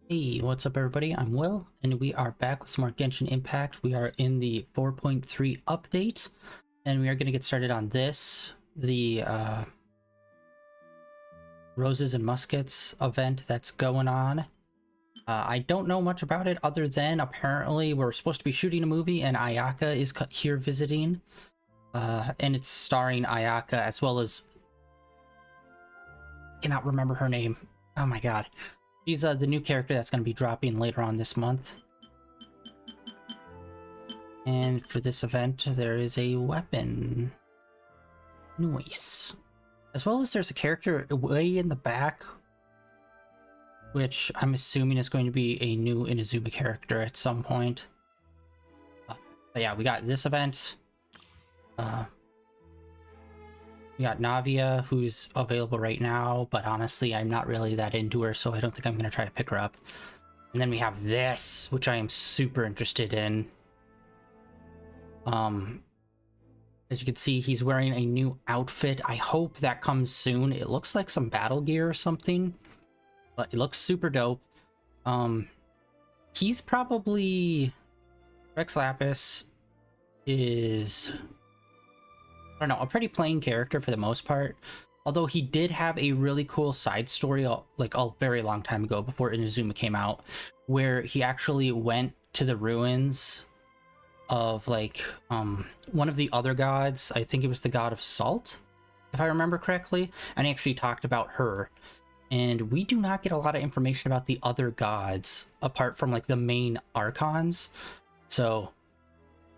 Hey, what's up everybody? I'm Will, and we are back with some more Genshin Impact. We are in the 4.3 update, and we are going to get started on this, the Roses and Muskets event that's going on. I don't know much about it other than apparently we're supposed to be shooting a movie, and Ayaka is here visiting. And it's starring Ayaka as well as... I cannot remember her name. Oh my god. She's the new character that's going to be dropping later on this month. And for this event, there is a weapon. Nice. As well as there's a character way in the back, which I'm assuming is going to be a new Inazuma character at some point. But yeah, we got this event. We got Navia, who's available right now, but honestly, I'm not really that into her, so I don't think I'm going to try to pick her up. And then we have this, which I am super interested in. As you can see, he's wearing a new outfit. I hope that comes soon. It looks like some battle gear or something, but it looks super dope. He's probably... Rex Lapis is... I don't know, a pretty plain character for the most part. Although he did have a really cool side story like a very long time ago before Inazuma came out, where he actually went to the ruins of like one of the other gods. I think it was the god of salt, if I remember correctly, and he actually talked about her. And we do not get a lot of information about the other gods apart from like the main archons. So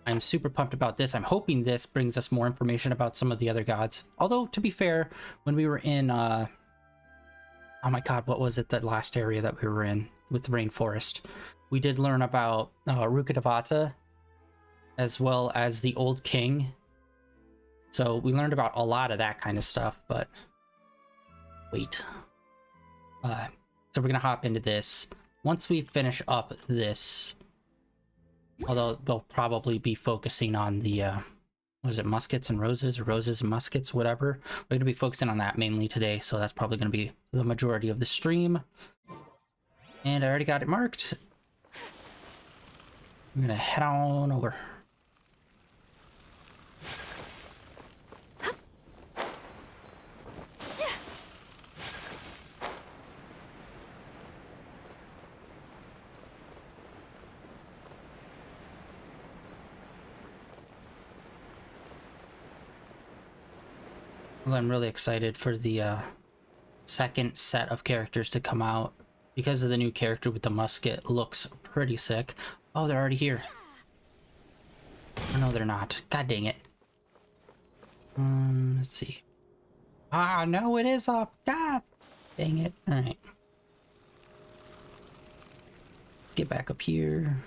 I'm super pumped about this. I'm hoping this brings us more information about some of the other gods. Although, to be fair, when we were in, oh my god, what was it, that last area that we were in with the rainforest? We did learn about Rukkhadevata, as well as the Old King. So we learned about a lot of that kind of stuff, but... Wait. So we're gonna hop into this. Once we finish up this... Although they'll probably be focusing on the, what is it, Muskets and Roses, or Roses and Muskets, whatever. We're going to be focusing on that mainly today, so that's probably going to be the majority of the stream. And I already got it marked. I'm going to head on over. I'm really excited for the second set of characters to come out because of the new character with the musket. Looks pretty sick. Oh, they're already here. Oh, no, they're not. God dang it. Let's see. Ah, no, it is up. God dang it. All right. Let's get back up here.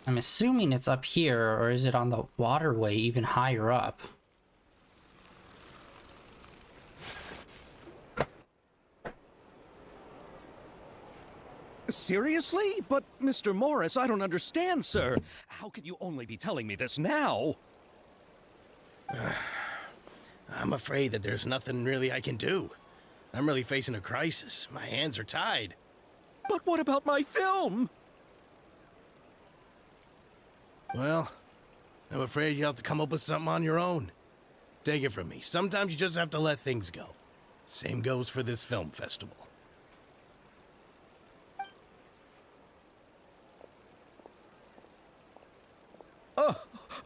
I'm assuming it's up here, or is it on the waterway even higher up? Seriously? But, Mr. Morris, I don't understand, sir. How can you only be telling me this now? I'm afraid that there's nothing really I can do. I'm really facing a crisis. My hands are tied. But what about my film? Well, I'm afraid you'll have to come up with something on your own. Take it from me. Sometimes you just have to let things go. Same goes for this film festival.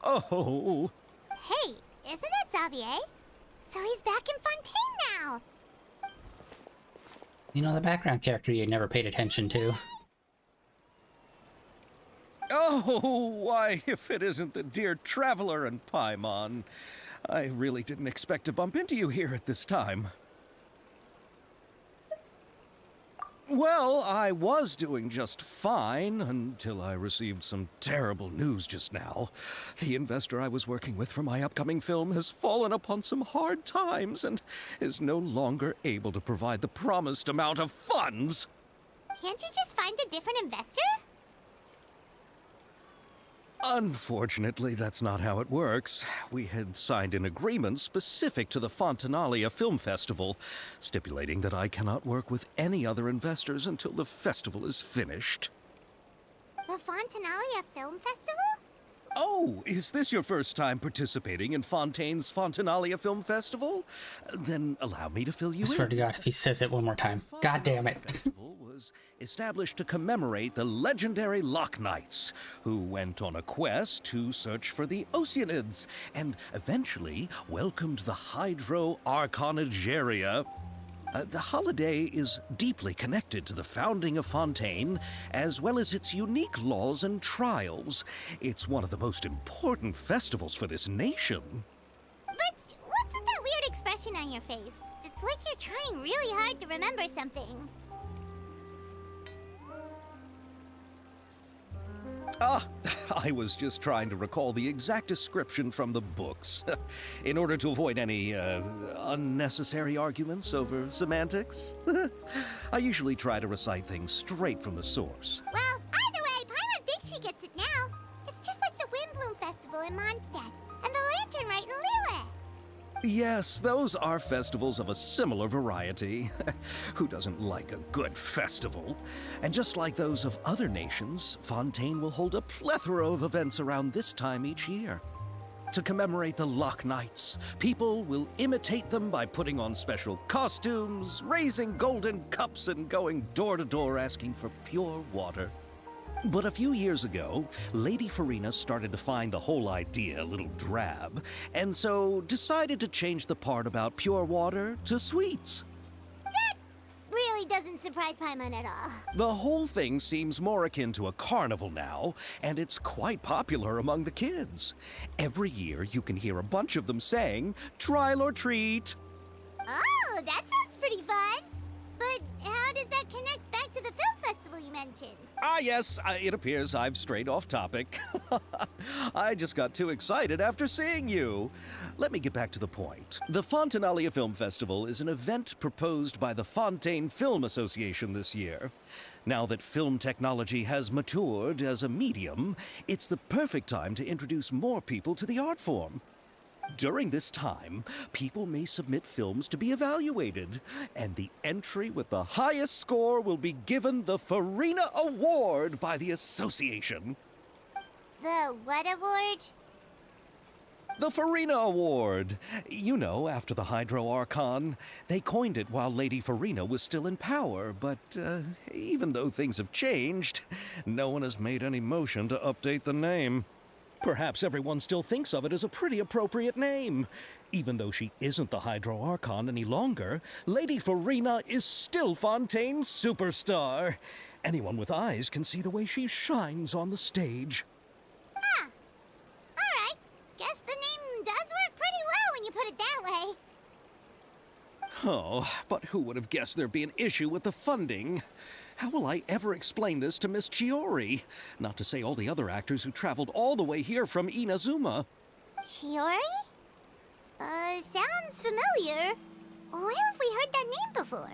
Oh. Hey, isn't that Xavier? So he's back in Fontaine now! You know, the background character you never paid attention to. Oh, why, if it isn't the dear Traveler and Paimon. I really didn't expect to bump into you here at this time. Well, I was doing just fine until I received some terrible news just now. The investor I was working with for my upcoming film has fallen upon some hard times and is no longer able to provide the promised amount of funds. Can't you just find a different investor? Unfortunately, that's not how it works. We had signed an agreement specific to the Fontanalia Film Festival, stipulating that I cannot work with any other investors until the festival is finished. The Fontanalia Film Festival? Oh, is this your first time participating in Fontaine's Fontanalia Film Festival? Then allow me to fill you I swear in. to God, if he says it one more time. God damn it. The festival was established to commemorate the legendary Loch Knights, who went on a quest to search for the Oceanids, and eventually welcomed the Hydro Arconageria. The holiday is deeply connected to the founding of Fontaine, as well as its unique laws and trials. It's one of the most important festivals for this nation. But what's with that weird expression on your face? It's like you're trying really hard to remember something. Ah, I was just trying to recall the exact description from the books, in order to avoid any unnecessary arguments over semantics. I usually try to recite things straight from the source. Well, either way, Paimon thinks she gets it now. It's just like the Windbloom Festival in Mondstadt, and the Lantern Rite in Lille. Yes, those are festivals of a similar variety. Who doesn't like a good festival? And just like those of other nations, Fontaine will hold a plethora of events around this time each year. To commemorate the Loch Knights, people will imitate them by putting on special costumes, raising golden cups, and going door to door asking for pure water. But a few years ago, Lady Farina started to find the whole idea a little drab, and so decided to change the part about pure water to sweets. That really doesn't surprise Paimon at all. The whole thing seems more akin to a carnival now, and it's quite popular among the kids. Every year you can hear a bunch of them saying, "Trial or treat." Oh, that sounds pretty fun. But how does that connect back to the film festival you mentioned? Ah, yes, it appears I've strayed off topic. I just got too excited after seeing you. Let me get back to the point. The Fontanalia Film Festival is an event proposed by the Fontaine Film Association this year. Now that film technology has matured as a medium, it's the perfect time to introduce more people to the art form. During this time, people may submit films to be evaluated, and the entry with the highest score will be given the Farina Award by the association. The what award? The Farina Award. You know, after the Hydro Archon. They coined it while Lady Farina was still in power, but even though things have changed, no one has made any motion to update the name. Perhaps everyone still thinks of it as a pretty appropriate name. Even though she isn't the Hydro Archon any longer, Lady Farina is still Fontaine's superstar. Anyone with eyes can see the way she shines on the stage. Huh. Alright. Guess the name does work pretty well when you put it that way. Oh, but who would have guessed there'd be an issue with the funding? How will I ever explain this to Miss Chiori? Not to say all the other actors who traveled all the way here from Inazuma. Chiori? Sounds familiar. Where have we heard that name before?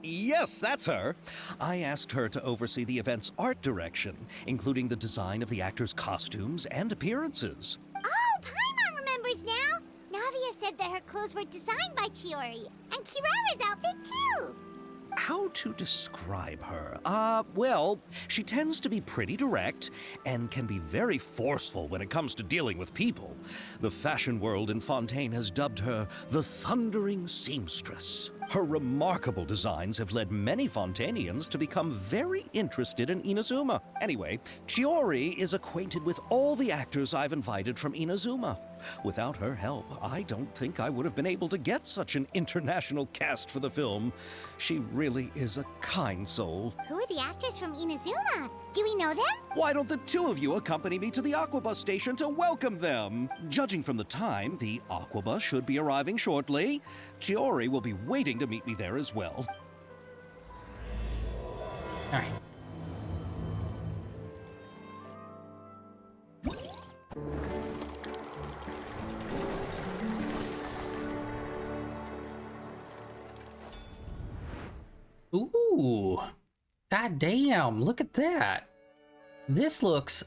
Yes, that's her. I asked her to oversee the event's art direction, including the design of the actors' costumes and appearances. Oh, Paimon remembers now. Navia said that her clothes were designed by Chiori, and Kirara's outfit too. How to describe her? Well, she tends to be pretty direct and can be very forceful when it comes to dealing with people. The fashion world in Fontaine has dubbed her the Thundering Seamstress. Her remarkable designs have led many Fontainians to become very interested in Inazuma. Anyway, Chiori is acquainted with all the actors I've invited from Inazuma. Without her help, I don't think I would have been able to get such an international cast for the film. She really is a kind soul. Who are the actors from Inazuma? Do we know them? Why don't the two of you accompany me to the Aquabus station to welcome them? Judging from the time, the Aquabus should be arriving shortly. Chiori will be waiting to meet me there as well. All right. Ooh. God damn, look at that. This looks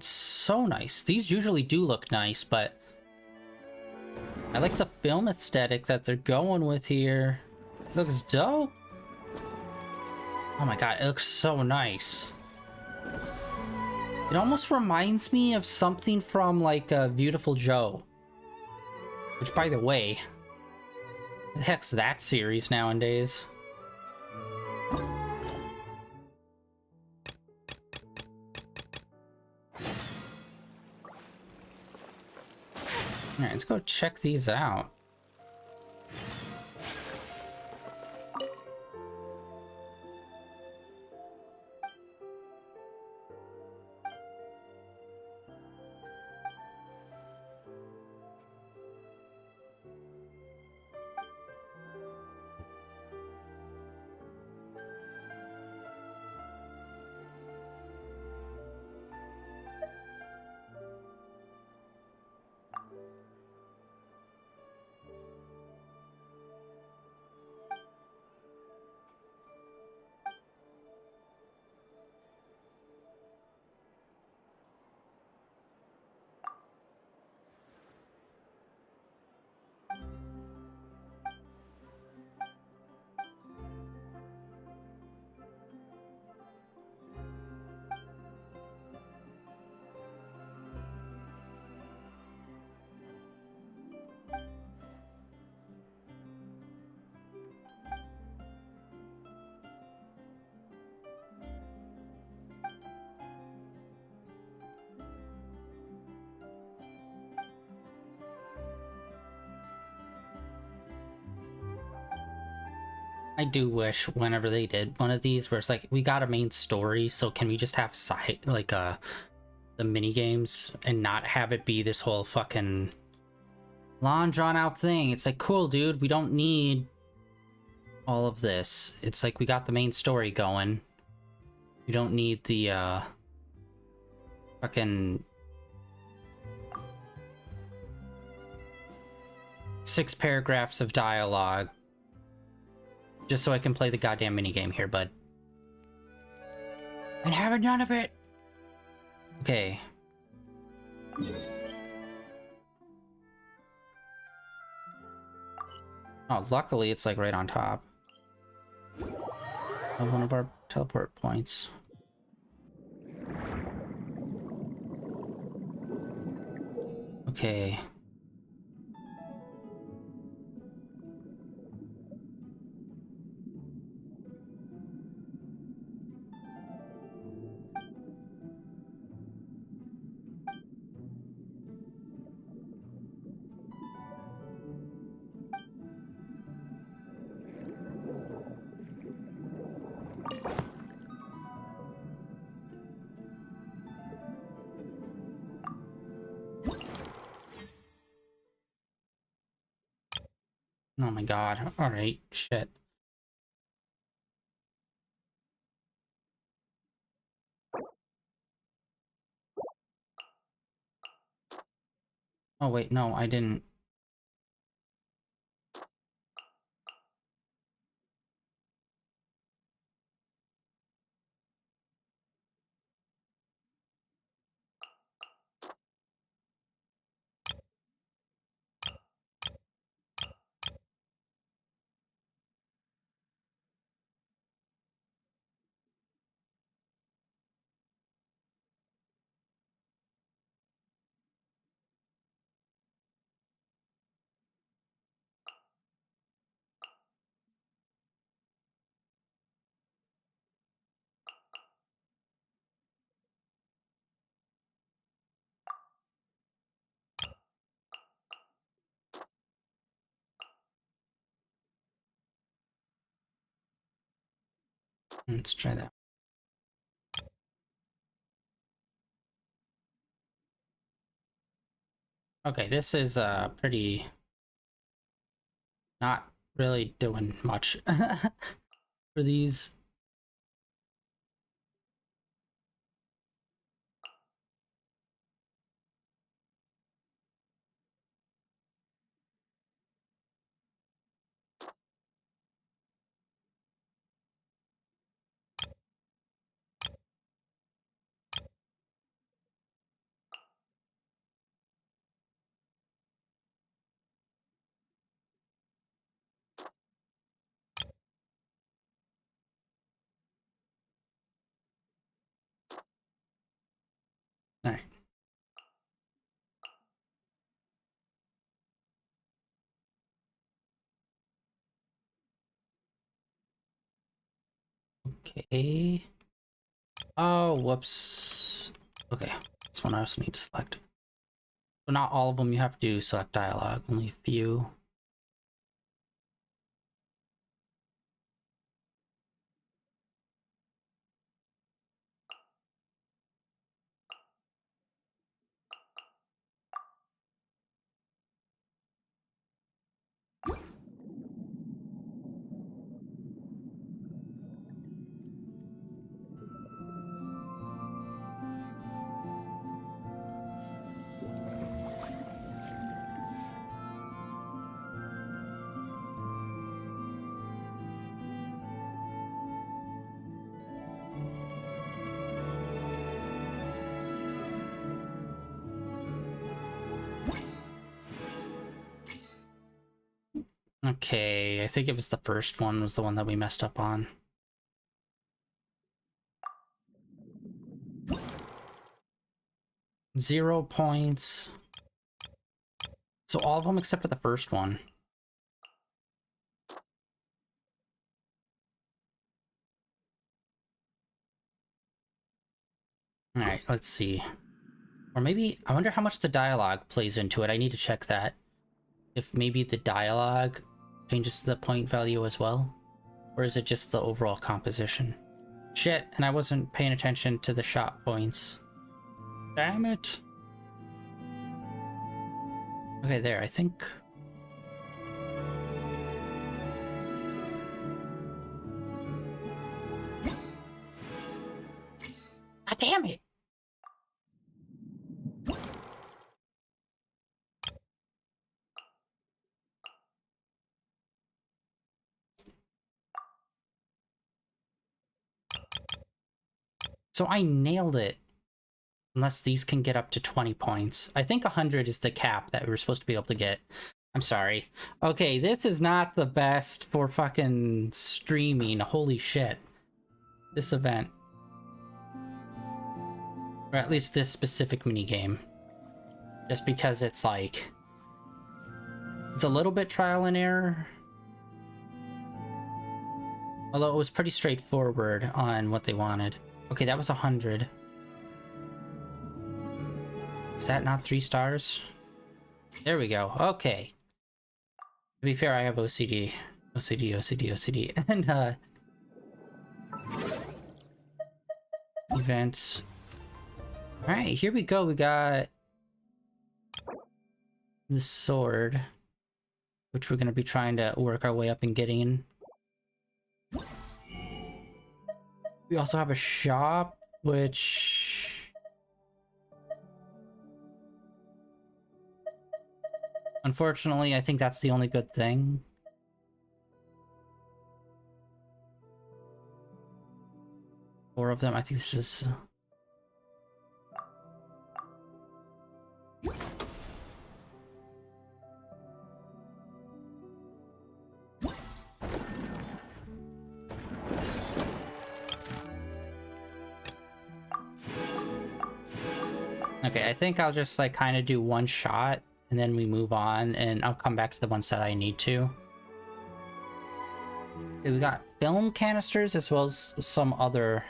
so nice. These usually do look nice, but I like the film aesthetic that they're going with here. Looks dope. Oh my god, it looks so nice. It almost reminds me of something from like Beautiful Joe. Which, by the way, the heck's that series nowadays? Alright, let's go check these out. I do wish whenever they did one of these where it's like, we got a main story, so can we just have side, like, the mini games and not have it be this whole fucking long drawn out thing? It's like, cool, dude, we don't need all of this. It's like, we got the main story going. We don't need the, fucking 6 paragraphs of dialogue just so I can play the goddamn minigame here, bud. And having none of it. Okay. Oh, luckily it's like right on top of one of our teleport points. Okay. Oh my god. Alright, shit. Oh wait, no, I didn't. Let's try that. Okay, this is pretty not really doing much for these. Okay. Oh, whoops. Okay, this one I also need to select. So not all of them you have to do select dialogue, only a few. Okay, I think it was the first one was the one that we messed up on. Zero points. So all of them except for the first one. Alright, let's see. Or maybe, I wonder how much the dialogue plays into it. I need to check that. If maybe the dialogue changes the point value as well? Or is it just the overall composition? Shit, and I wasn't paying attention to the shot points. Damn it. Okay, there, I think... God damn it! So I nailed it. Unless these can get up to 20 points. I think 100 is the cap that we were supposed to be able to get. I'm sorry. Okay, this is not the best for fucking streaming. Holy shit. This event. Or at least this specific minigame. Just because it's like... It's a little bit trial and error. Although it was pretty straightforward on what they wanted. Okay, that was 100. Is that not 3 stars? There we go. Okay. To be fair, I have OCD. OCD. And, events. Alright, here we go. We got... the sword. Which we're going to be trying to work our way up and getting. We also have a shop, which... Unfortunately, I think that's the only good thing. Four of them. I think this is... Okay, I think I'll just like kind of do one shot and then we move on and I'll come back to the ones that I need to. Okay, we got film canisters as well as some other...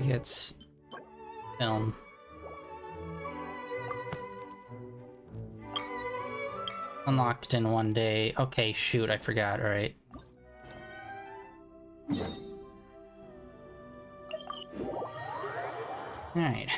It's film. Unlocked in one day. Okay, shoot, I forgot, alright. Alright.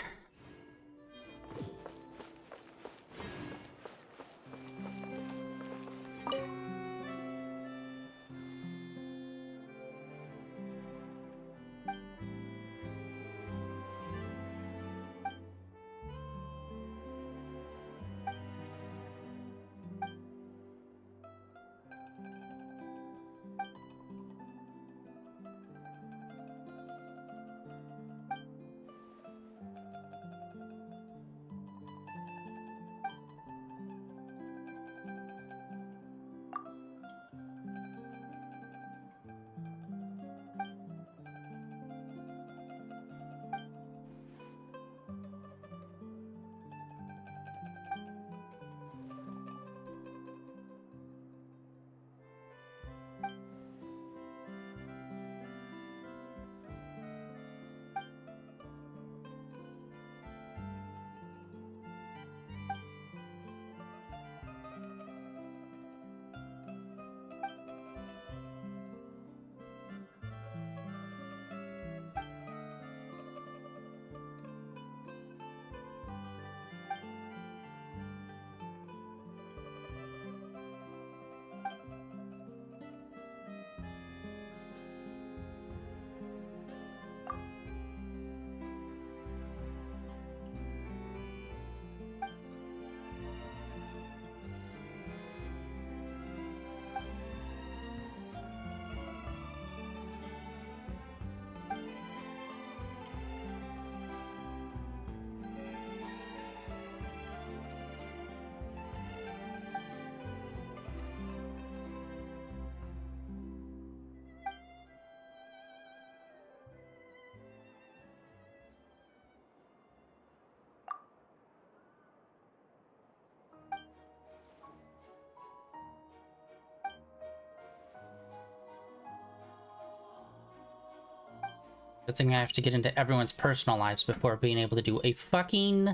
Good thing I have to get into everyone's personal lives before being able to do a fucking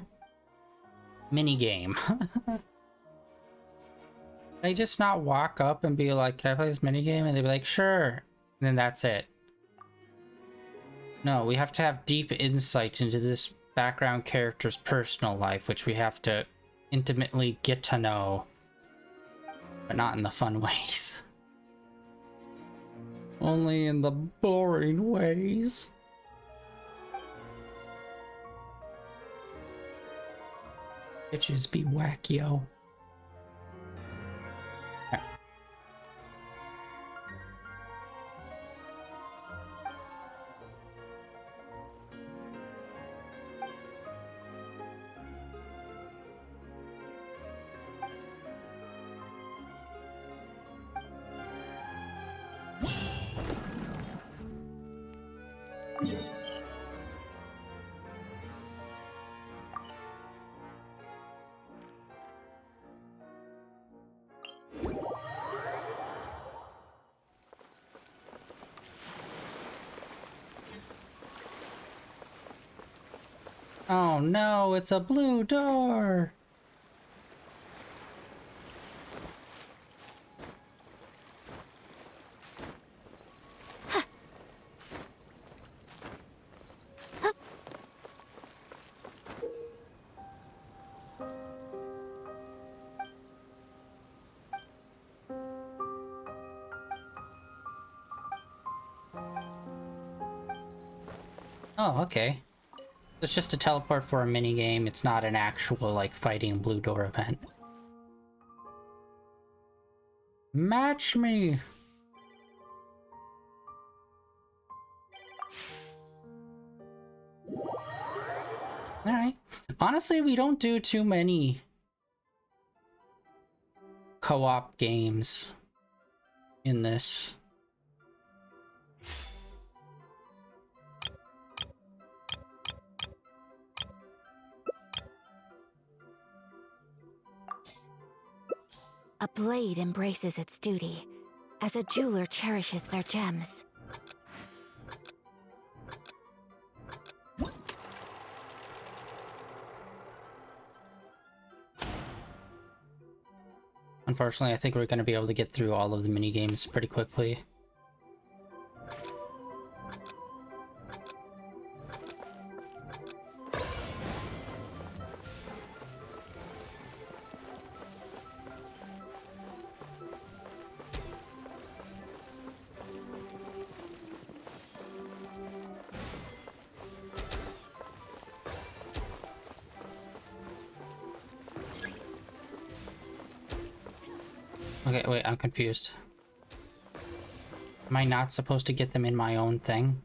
mini game. Can I just not walk up and be like, can I play this mini game? And they'd be like, sure. And then that's it. No, we have to have deep insight into this background character's personal life, which we have to intimately get to know. But not in the fun ways. Only in the boring ways. Bitches be whack, yo. Oh no, it's a blue door! Oh, okay. It's just a teleport for a mini game. It's not an actual, like, fighting blue door event. Match me! Alright. Honestly, we don't do too many co-op games in this. A blade embraces its duty, as a jeweler cherishes their gems. Unfortunately, I think we're going to be able to get through all of the mini games pretty quickly. Okay, wait, I'm confused. Am I not supposed to get them in my own thing?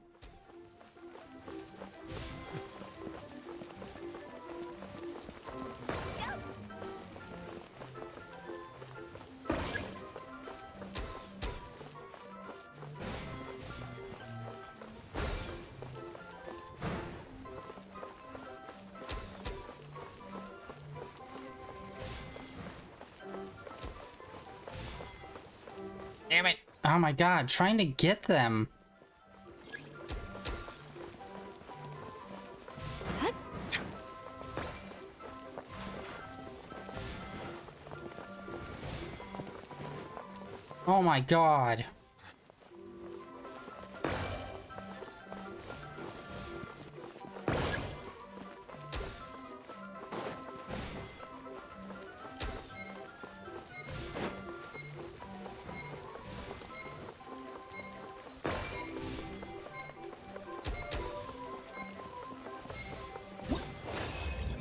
Damn it. Oh my god, trying to get them. Oh my god.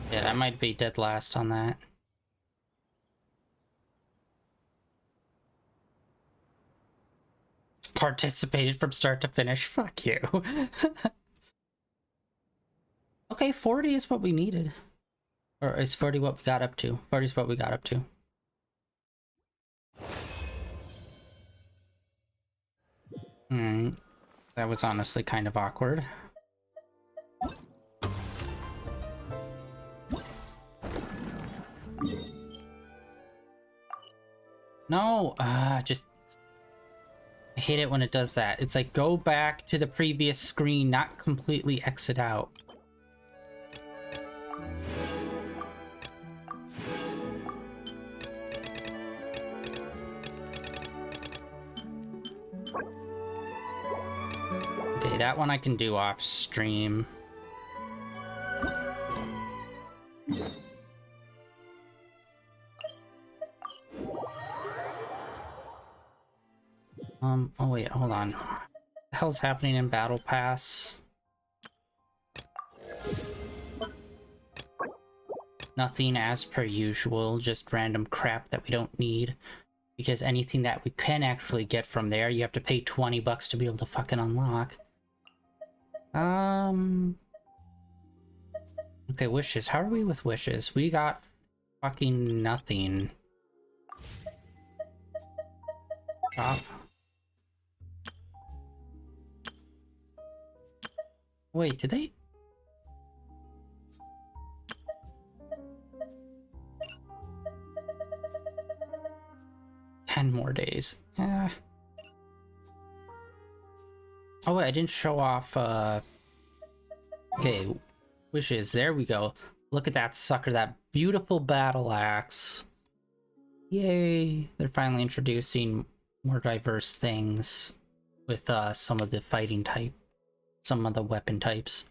Yeah, I might be dead last on that. Participated from start to finish. Fuck you. Okay, 40 is what we needed. Or is 40 what we got up to? 40 is what we got up to. That was honestly kind of awkward. No, just... I hate it when it does that. It's like, go back to the previous screen, not completely exit out. Okay, that one I can do off stream. Oh wait, hold on. What the hell's happening in Battle Pass? Nothing as per usual, just random crap that we don't need. Because anything that we can actually get from there, you have to pay 20 bucks to be able to fucking unlock. Okay, wishes. How are we with wishes? We got fucking nothing. Shop. Wait, did they? Ten more days. Yeah. Oh wait, I didn't show off, okay, wishes. There we go. Look at that sucker, that beautiful battle axe. Yay! They're finally introducing more diverse things with some of the fighting type, some of the weapon types.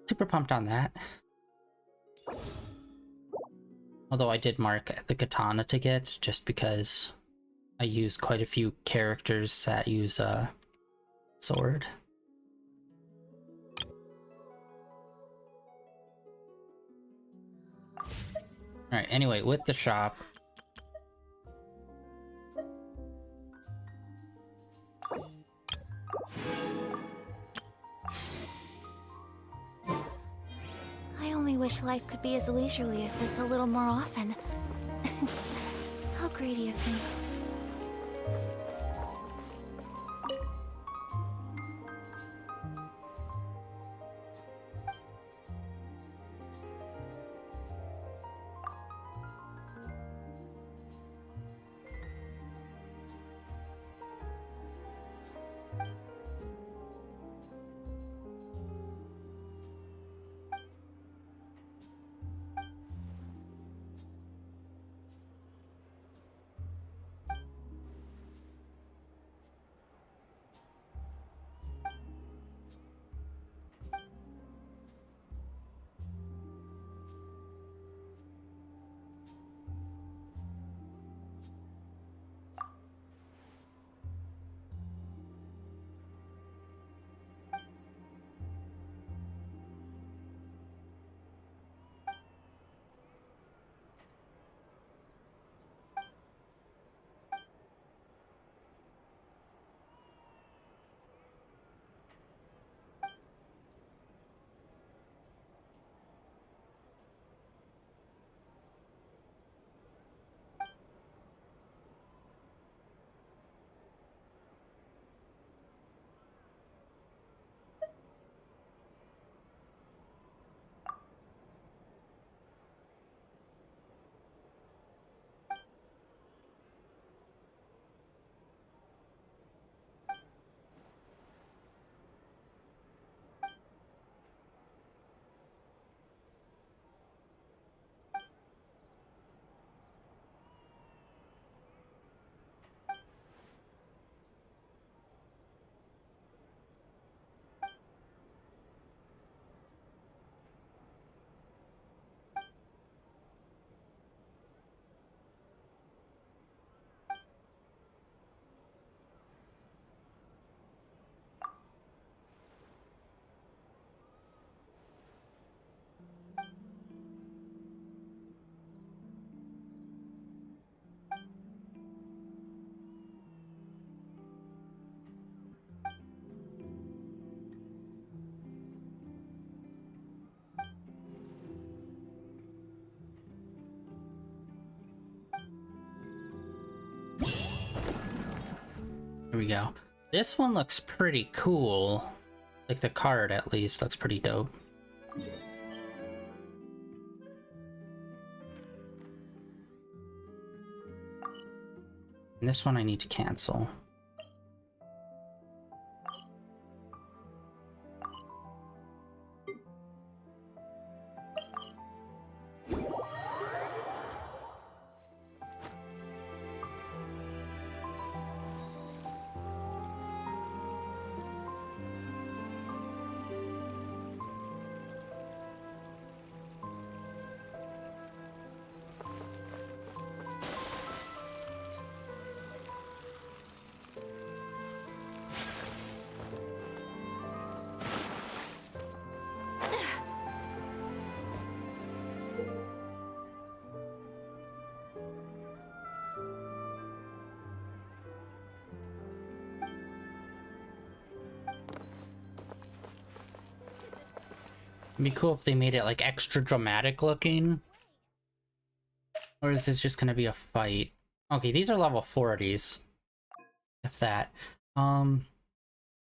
Super pumped on that. Although I did mark the katana to get, just because I used quite a few characters that use a sword. Alright, anyway, with the shop. I only wish life could be as leisurely as this a little more often. How greedy of me. Here we go. This one looks pretty cool. Like the card, at least, looks pretty dope. And this one I need to cancel. It'd be cool if they made it like extra dramatic looking. Or is this just gonna be a fight? Okay, these are level 40s. If that. Oh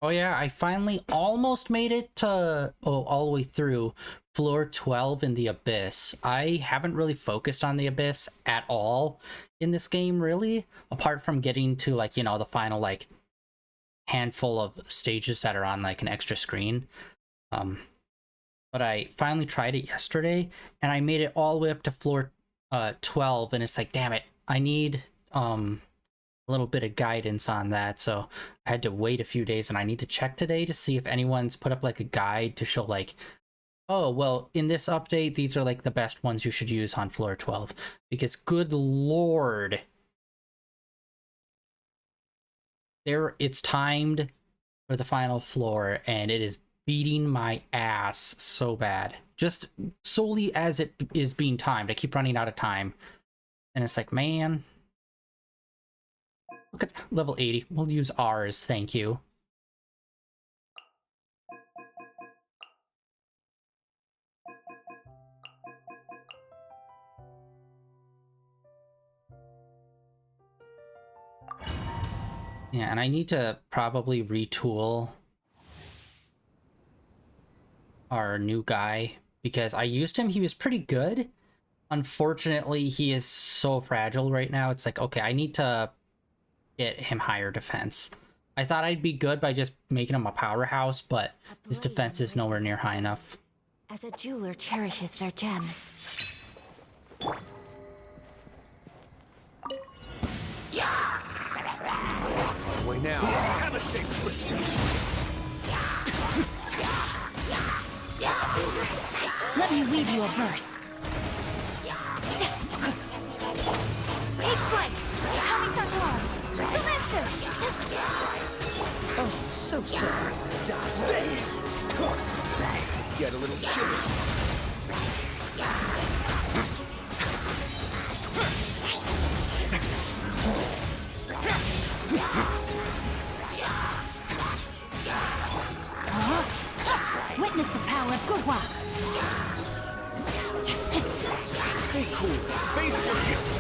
yeah, I finally almost made it to all the way through floor 12 in the Abyss. I haven't really focused on the Abyss at all in this game, really, apart from getting to like, you know, the final like handful of stages that are on like an extra screen. But I finally tried it yesterday, and I made it all the way up to floor 12, and it's like, damn it, I need a little bit of guidance on that, so I had to wait a few days, and I need to check today to see if anyone's put up like a guide to show like, oh, well, in this update, these are like the best ones you should use on floor 12, because good lord, it's timed for the final floor, and it is beating my ass so bad, just solely as it is being timed. I keep running out of time, and it's like, man, look at level 80. We'll use ours, thank you. Yeah, and I need to probably retool our new guy, because I used him, he was pretty good. Unfortunately, he is so fragile right now. It's like, okay, I need to get him higher defense. I thought I'd be good by just making him a powerhouse, but his defense is nowhere near high enough. As a jeweler cherishes their gems. Wait now. Have a safe trip. Let me weave you a verse. Take flight! Coming Satoran! Sumetsu! Oh, so sorry. Dodge this. Get a little chilly. Witness the power of Gurwa! Stay cool. Face your guilt.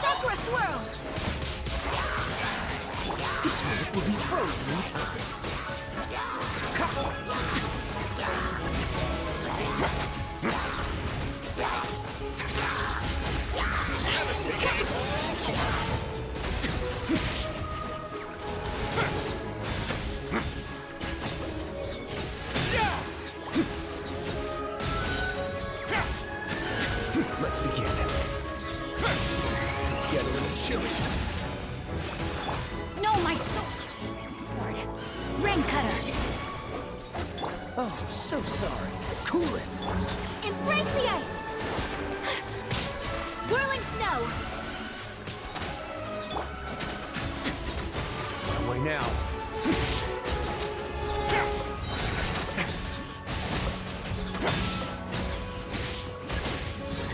Sakura swirl! This one will be frozen in time. Have a safe Let's begin. Get a little chilly. No, my soul! Lord. Rain cutter! Oh, so sorry. Cool it. Embrace the ice! Whirling snow! Run away now.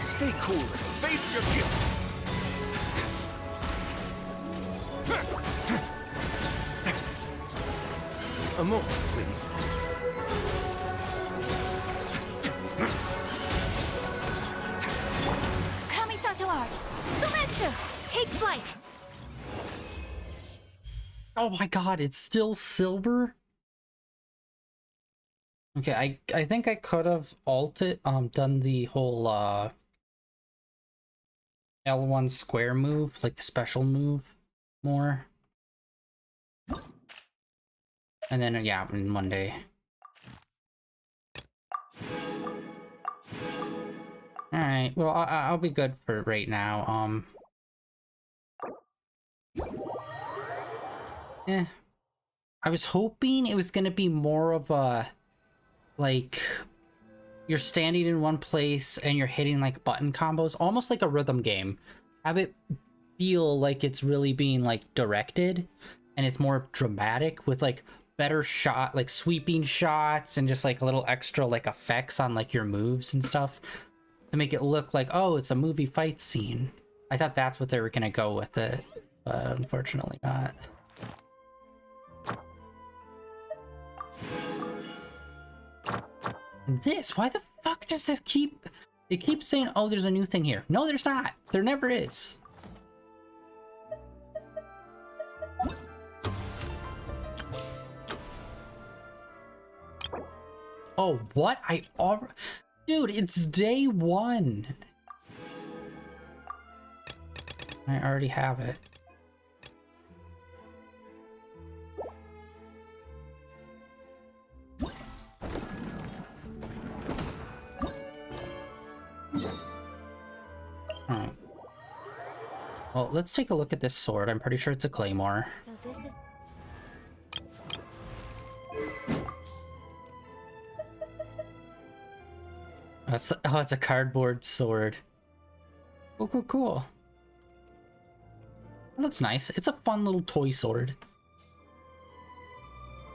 Stay cool and face your guilt. A moment, please. Kamisato art! Sumetsu! Take flight! Oh my god, it's still silver? Okay, I think I could have done the whole L1 square move, like the special move, more. And then, yeah, in one day. Alright, well, I'll be good for right now. I was hoping it was gonna be more of a, like, you're standing in one place and you're hitting, like, button combos, almost like a rhythm game. Have it feel like it's really being, like, directed, and it's more dramatic with, like, better shot, like, sweeping shots and just, like, a little extra, like, effects on, like, your moves and stuff to make it look like, oh, it's a movie fight scene. I thought that's what they were gonna go with it, but unfortunately not. And this, why the fuck does this keep... They keep saying, oh, there's a new thing here. No, there's not. There never is. Oh, what? Dude, it's day one. I already have it. Hmm. Well, let's take a look at this sword. I'm pretty sure it's a claymore. So this is... Oh, it's a cardboard sword. Cool, cool, cool. It looks nice. It's a fun little toy sword.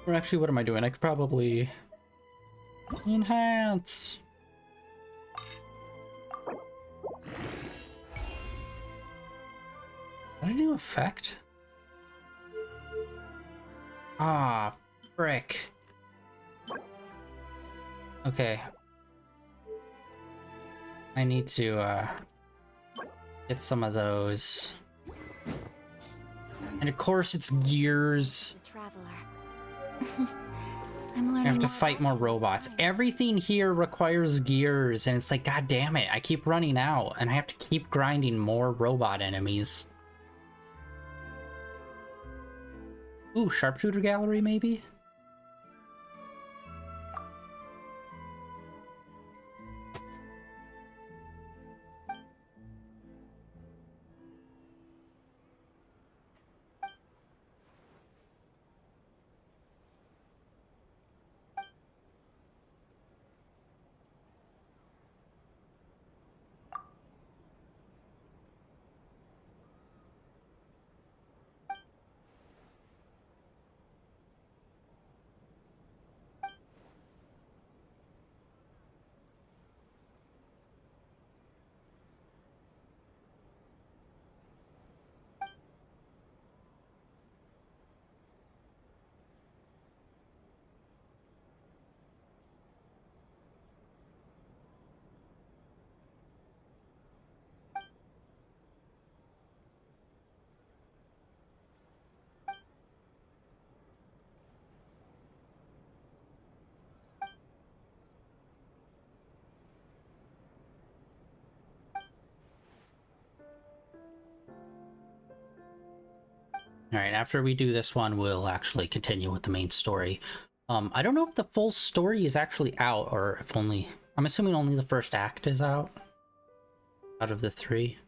Or actually, what am I doing? I could probably... enhance. What a new effect? Ah, frick. Okay. I need to, get some of those. And of course it's gears. Traveler. I'm learning I have to more fight about more you each robots. time. Everything here requires gears, and it's like, god damn it, I keep running out, and I have to keep grinding more robot enemies. Ooh, sharpshooter gallery, maybe? Alright, after we do this one, we'll actually continue with the main story. I don't know if the full story is actually out, or if only... I'm assuming only the first act is out of the 3.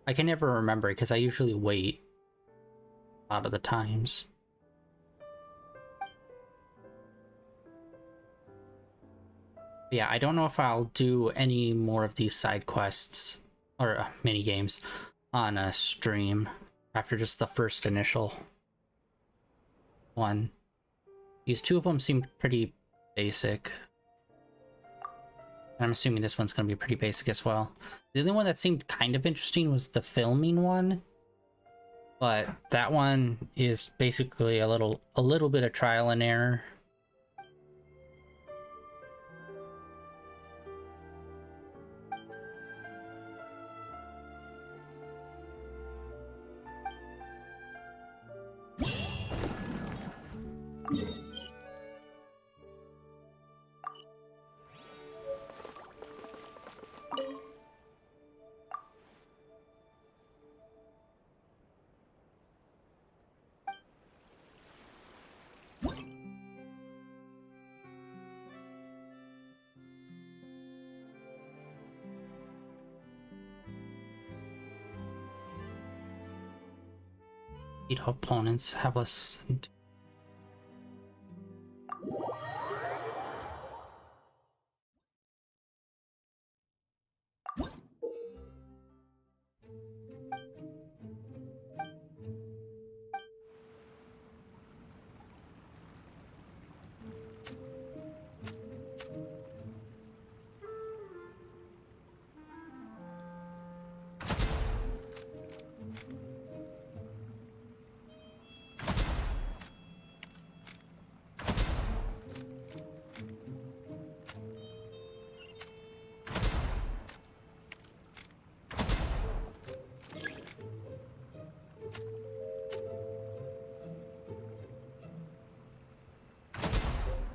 I can never remember, because I usually wait a lot of the times. Yeah, I don't know if I'll do any more of these side quests, or mini games, on a stream after just the first initial one. These 2 of them seem pretty basic. And I'm assuming this one's going to be pretty basic as well. The only one that seemed kind of interesting was the filming one. But that one is basically a little bit of trial and error. Eat opponents have less than...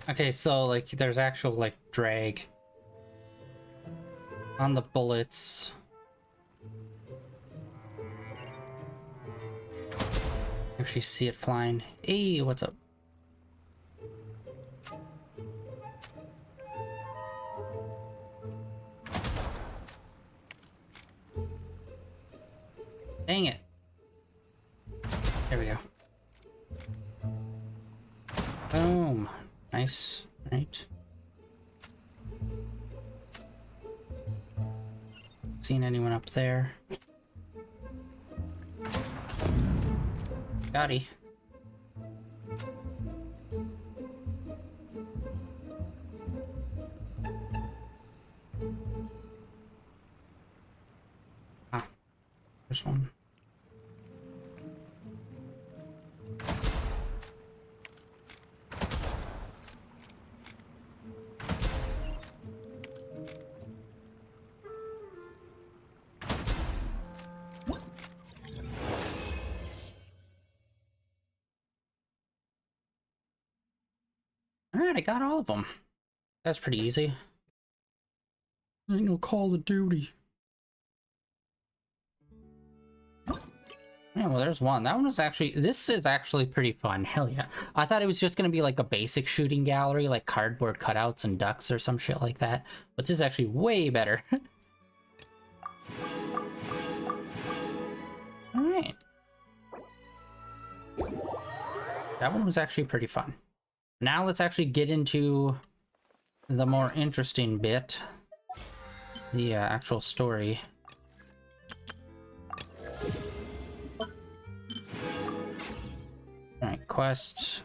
Okay, so like there's actual like drag on the bullets. Actually see it flying. Hey, what's up? Dang it. There we go. Boom. Nice. Right. Seen anyone up there? Gotti. Ah, there's one. Alright, I got all of them. That's pretty easy. Ain't no Call of Duty. Yeah, well, there's one. That one was actually... This is actually pretty fun. Hell yeah. I thought it was just gonna be like a basic shooting gallery, like cardboard cutouts and ducks or some shit like that. But this is actually way better. Alright. That one was actually pretty fun. Now let's actually get into the more interesting bit. The actual story. Alright, quest.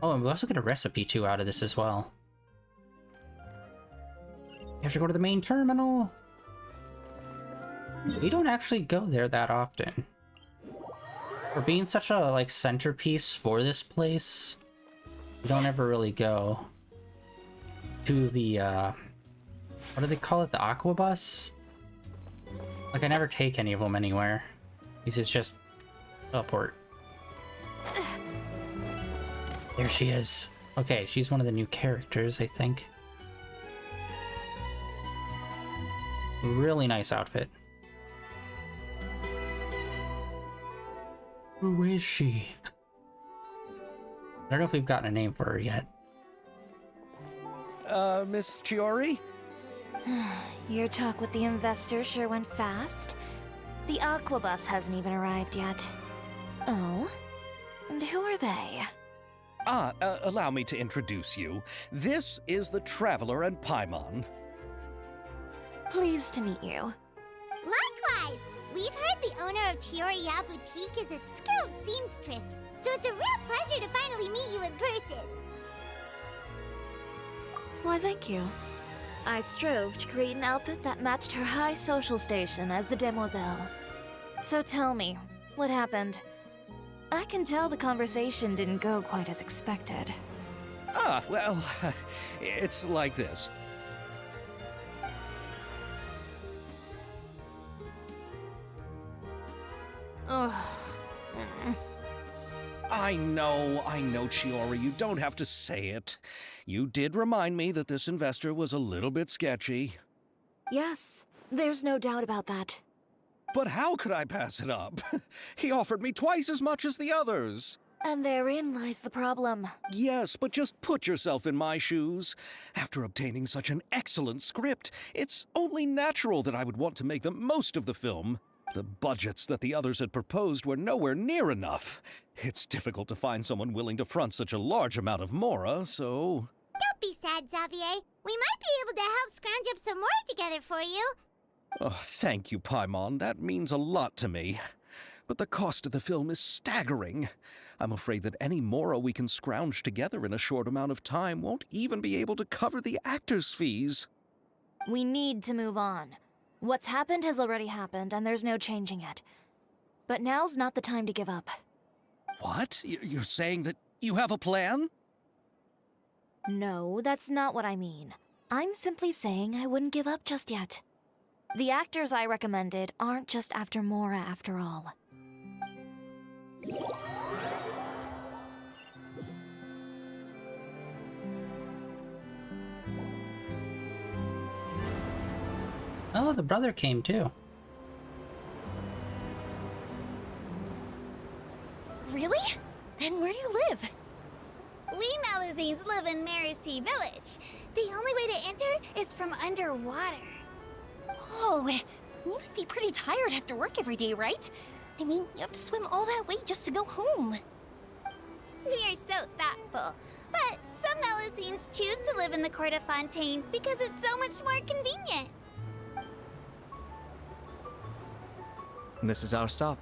Oh, and we also get a recipe too out of this as well. You have to go to the main terminal. We don't actually go there that often. For being such a like centerpiece for this place, we don't ever really go to the what do they call it, the aqua bus? Like I never take any of them anywhere because it's just teleport. There she is. Okay, she's one of the new characters, I think. Really nice outfit. Who is she? I don't know if we've gotten a name for her yet. Miss Chiori? Your talk with the investor sure went fast. The aquabus hasn't even arrived yet. Oh? And who are they? Allow me to introduce you. This is the Traveler and Paimon. Pleased to meet you. Likewise! We've heard the owner of Chioriya Boutique is a skilled seamstress, so it's a real pleasure to finally meet you in person. Why, thank you. I strove to create an outfit that matched her high social station as the demoiselle. So tell me, what happened? I can tell the conversation didn't go quite as expected. Well, it's like this. Ugh. I know, Chiori, you don't have to say it. You did remind me that this investor was a little bit sketchy. Yes, there's no doubt about that. But how could I pass it up? He offered me twice as much as the others. And therein lies the problem. Yes, but just put yourself in my shoes. After obtaining such an excellent script, it's only natural that I would want to make the most of the film. The budgets that the others had proposed were nowhere near enough. It's difficult to find someone willing to front such a large amount of mora, so... Don't be sad, Xavier. We might be able to help scrounge up some more together for you. Oh, thank you, Paimon. That means a lot to me. But the cost of the film is staggering. I'm afraid that any mora we can scrounge together in a short amount of time won't even be able to cover the actors' fees. We need to move on. What's happened has already happened, and there's no changing it. But now's not the time to give up. What? You're saying that you have a plan? No, that's not what I mean. I'm simply saying I wouldn't give up just yet. The actors I recommended aren't just after Mora after all. Oh, the brother came too. Really? Then where do you live? We Malazines live in Mercy Village. The only way to enter is from underwater. Oh, you must be pretty tired after work every day, right? I mean, you have to swim all that way just to go home. We are so thoughtful. But some Malazines choose to live in the Court of Fontaine because it's so much more convenient. This is our stop.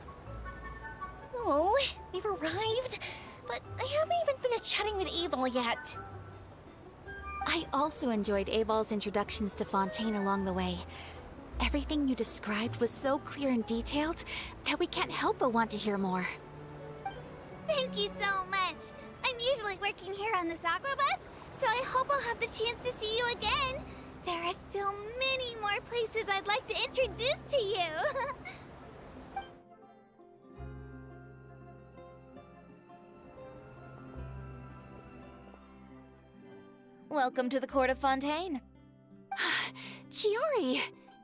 Oh, we've arrived. But I haven't even finished chatting with Aval yet. I also enjoyed Aval's introductions to Fontaine along the way. Everything you described was so clear and detailed that we can't help but want to hear more. Thank you so much. I'm usually working here on this aqua bus, so I hope I'll have the chance to see you again. There are still many more places I'd like to introduce to you. Welcome to the Court of Fontaine. Chiori,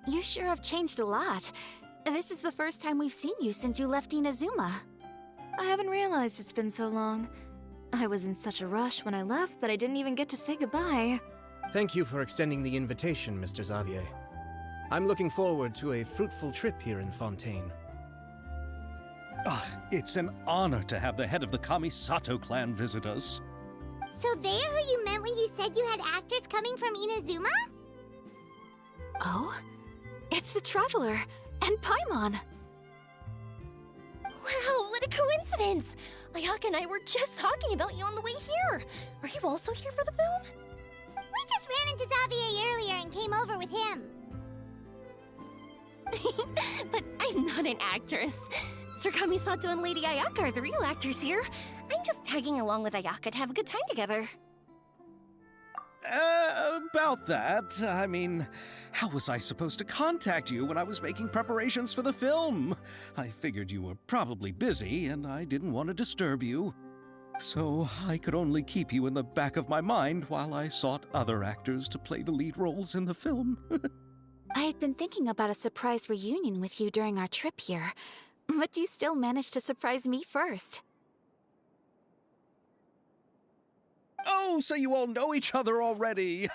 you sure have changed a lot. This is the first time we've seen you since you left Inazuma. I haven't realized it's been so long. I was in such a rush when I left that I didn't even get to say goodbye. Thank you for extending the invitation, Mr. Xavier. I'm looking forward to a fruitful trip here in Fontaine. It's an honor to have the head of the Kamisato clan visit us. So they're who you meant when you said you had actors coming from Inazuma? Oh? It's the Traveler and Paimon. Wow, what a coincidence! Ayaka and I were just talking about you on the way here. Are you also here for the film? We just ran into Xavier earlier and came over with him. But I'm not an actress. Sir Kamisato and Lady Ayaka are the real actors here. I'm just tagging along with Ayaka to have a good time together. About that, I mean, how was I supposed to contact you when I was making preparations for the film? I figured you were probably busy, and I didn't want to disturb you. So I could only keep you in the back of my mind while I sought other actors to play the lead roles in the film. I had been thinking about a surprise reunion with you during our trip here, but you still managed to surprise me first. Oh, so you all know each other already!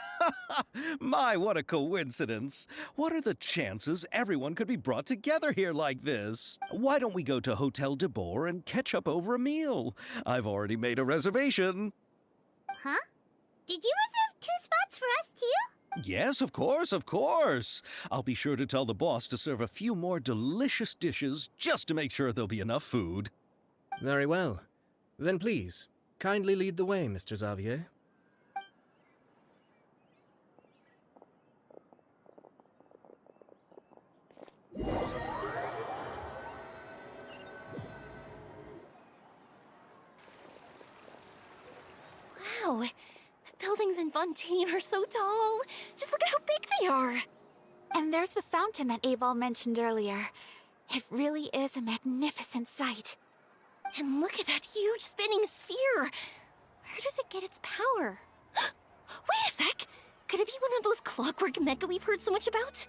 My, what a coincidence! What are the chances everyone could be brought together here like this? Why don't we go to Hotel de Boer and catch up over a meal? I've already made a reservation. Huh? Did you reserve 2 spots for us too? Yes, of course, of course. I'll be sure to tell the boss to serve a few more delicious dishes just to make sure there'll be enough food. Very well. Then please, kindly lead the way, Mr. Xavier. Wow, the buildings in Fontaine are so tall. Just look at how big they are. And there's the fountain that Aval mentioned earlier. It really is a magnificent sight. And look at that huge spinning sphere. Where does it get its power? Wait a sec! Could it be one of those clockwork mecha we've heard so much about?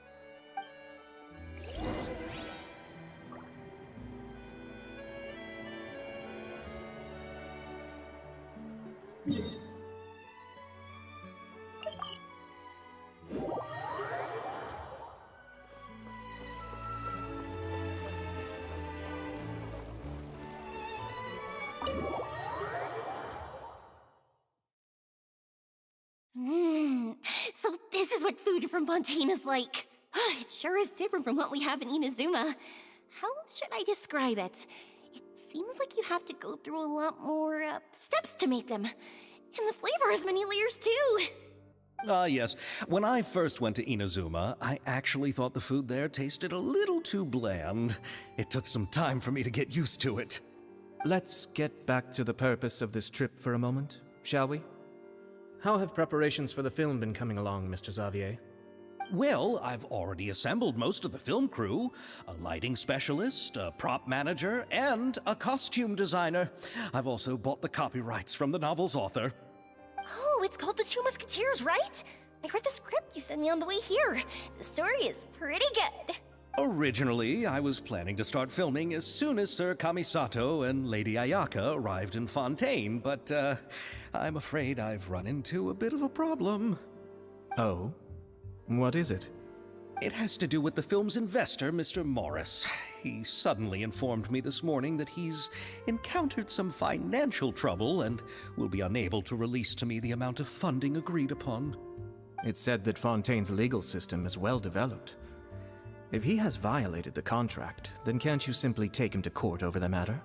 is what food from Fontaine is like. It sure is different from what we have in Inazuma. How should I describe it? It seems like you have to go through a lot more steps to make them. And the flavor has many layers too. Yes. When I first went to Inazuma, I actually thought the food there tasted a little too bland. It took some time for me to get used to it. Let's get back to the purpose of this trip for a moment, shall we? How have preparations for the film been coming along, Mr. Xavier? Well, I've already assembled most of the film crew, a lighting specialist, a prop manager, and a costume designer. I've also bought the copyrights from the novel's author. Oh, it's called The Two Musketeers, right? I read the script you sent me on the way here. The story is pretty good. Originally, I was planning to start filming as soon as Sir Kamisato and Lady Ayaka arrived in Fontaine, but I'm afraid I've run into a bit of a problem. Oh? What is it? It has to do with the film's investor, Mr. Morris. He suddenly informed me this morning that he's encountered some financial trouble and will be unable to release to me the amount of funding agreed upon. It's said that Fontaine's legal system is well developed. If he has violated the contract, then can't you simply take him to court over the matter?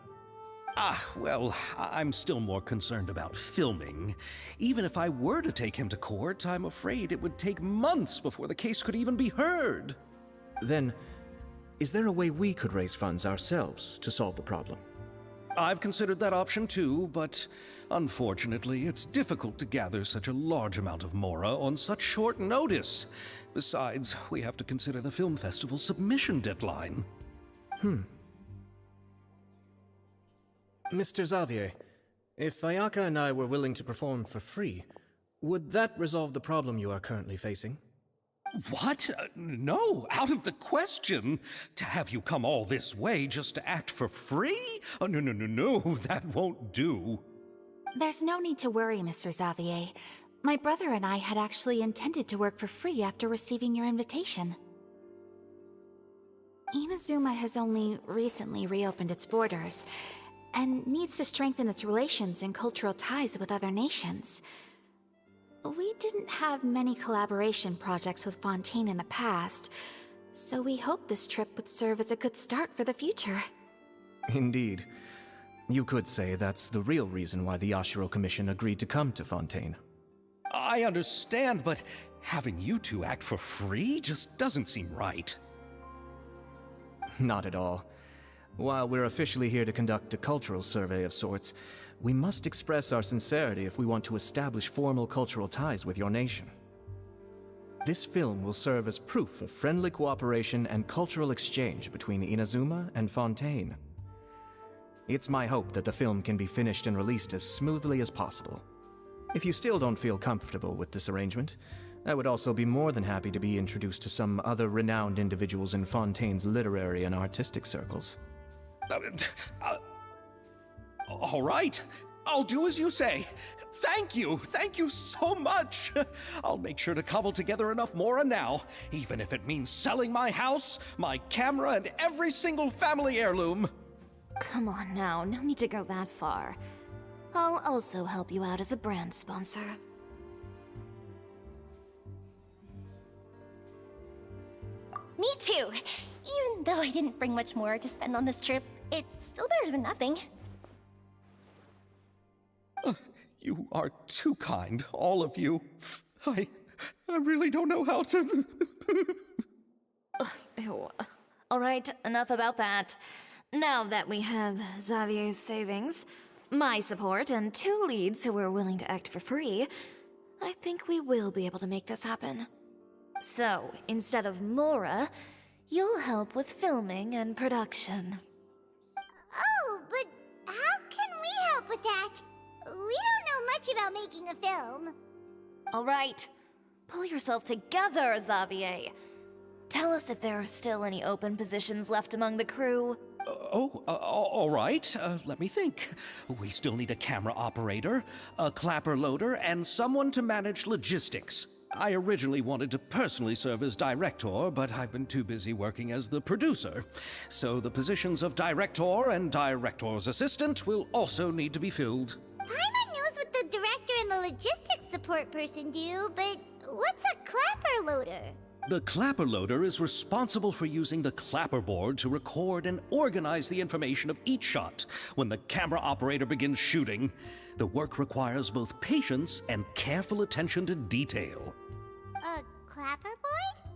Well, I'm still more concerned about filming. Even if I were to take him to court, I'm afraid it would take months before the case could even be heard. Then, is there a way we could raise funds ourselves to solve the problem? I've considered that option too, but unfortunately, it's difficult to gather such a large amount of mora on such short notice. Besides, we have to consider the film festival's submission deadline. Mr. Xavier, if Ayaka and I were willing to perform for free, would that resolve the problem you are currently facing? What? No, out of the question. To have you come all this way just to act for free? Oh, no, that won't do. There's no need to worry, Mr. Xavier. My brother and I had actually intended to work for free after receiving your invitation. Inazuma has only recently reopened its borders, and needs to strengthen its relations and cultural ties with other nations. We didn't have many collaboration projects with Fontaine in the past, so we hoped this trip would serve as a good start for the future. Indeed. You could say that's the real reason why the Yashiro Commission agreed to come to Fontaine. I understand, but having you two act for free just doesn't seem right. Not at all. While we're officially here to conduct a cultural survey of sorts, we must express our sincerity if we want to establish formal cultural ties with your nation. This film will serve as proof of friendly cooperation and cultural exchange between Inazuma and Fontaine. It's my hope that the film can be finished and released as smoothly as possible. If you still don't feel comfortable with this arrangement, I would also be more than happy to be introduced to some other renowned individuals in Fontaine's literary and artistic circles. All right, I'll do as you say. Thank you so much. I'll make sure to cobble together enough mora now, even if it means selling my house, my camera, and every single family heirloom. Come on now, no need to go that far. I'll also help you out as a brand sponsor. Me too. Even though I didn't bring much more to spend on this trip, it's still better than nothing. You are too kind, all of you. I really don't know how to... Ew. Alright, enough about that. Now that we have Xavier's savings, my support, and 2 leads who are willing to act for free, I think we will be able to make this happen. So, instead of Mora, you'll help with filming and production. Oh, but how can we help with that? We don't know much about making a film. Alright, pull yourself together, Xavier. Tell us if there are still any open positions left among the crew. All right. Let me think. We still need a camera operator, a clapper loader, and someone to manage logistics. I originally wanted to personally serve as director, but I've been too busy working as the producer. So the positions of director and director's assistant will also need to be filled. Paimon knows what the director and the logistics support person do, but What's a clapper loader? The clapper loader is responsible for using the clapper board to record and organize the information of each shot when the camera operator begins shooting. The work requires both patience and careful attention to detail. A clapperboard?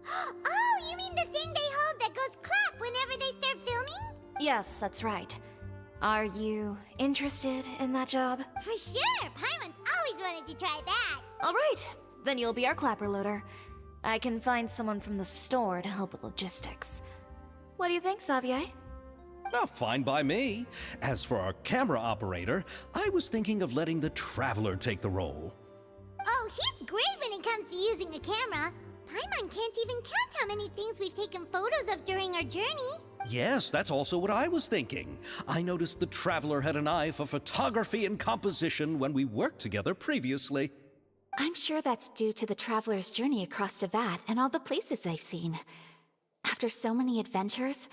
Oh, you mean the thing they hold that goes clap whenever they start filming? Yes, that's right. Are you interested in that job? For sure! Paimon's always wanted to try that! Alright, then you'll be our clapper loader. I can find someone from the store to help with logistics. What do you think, Xavier? Well, fine by me. As for our camera operator, I was thinking of letting the Traveler take the role. Oh, he's great when it comes to using a camera. Paimon can't even count how many things we've taken photos of during our journey. Yes, that's also what I was thinking. I noticed the Traveler had an eye for photography and composition when we worked together previously. I'm sure that's due to the traveler's journey across Devat and all the places they've seen. After so many adventures,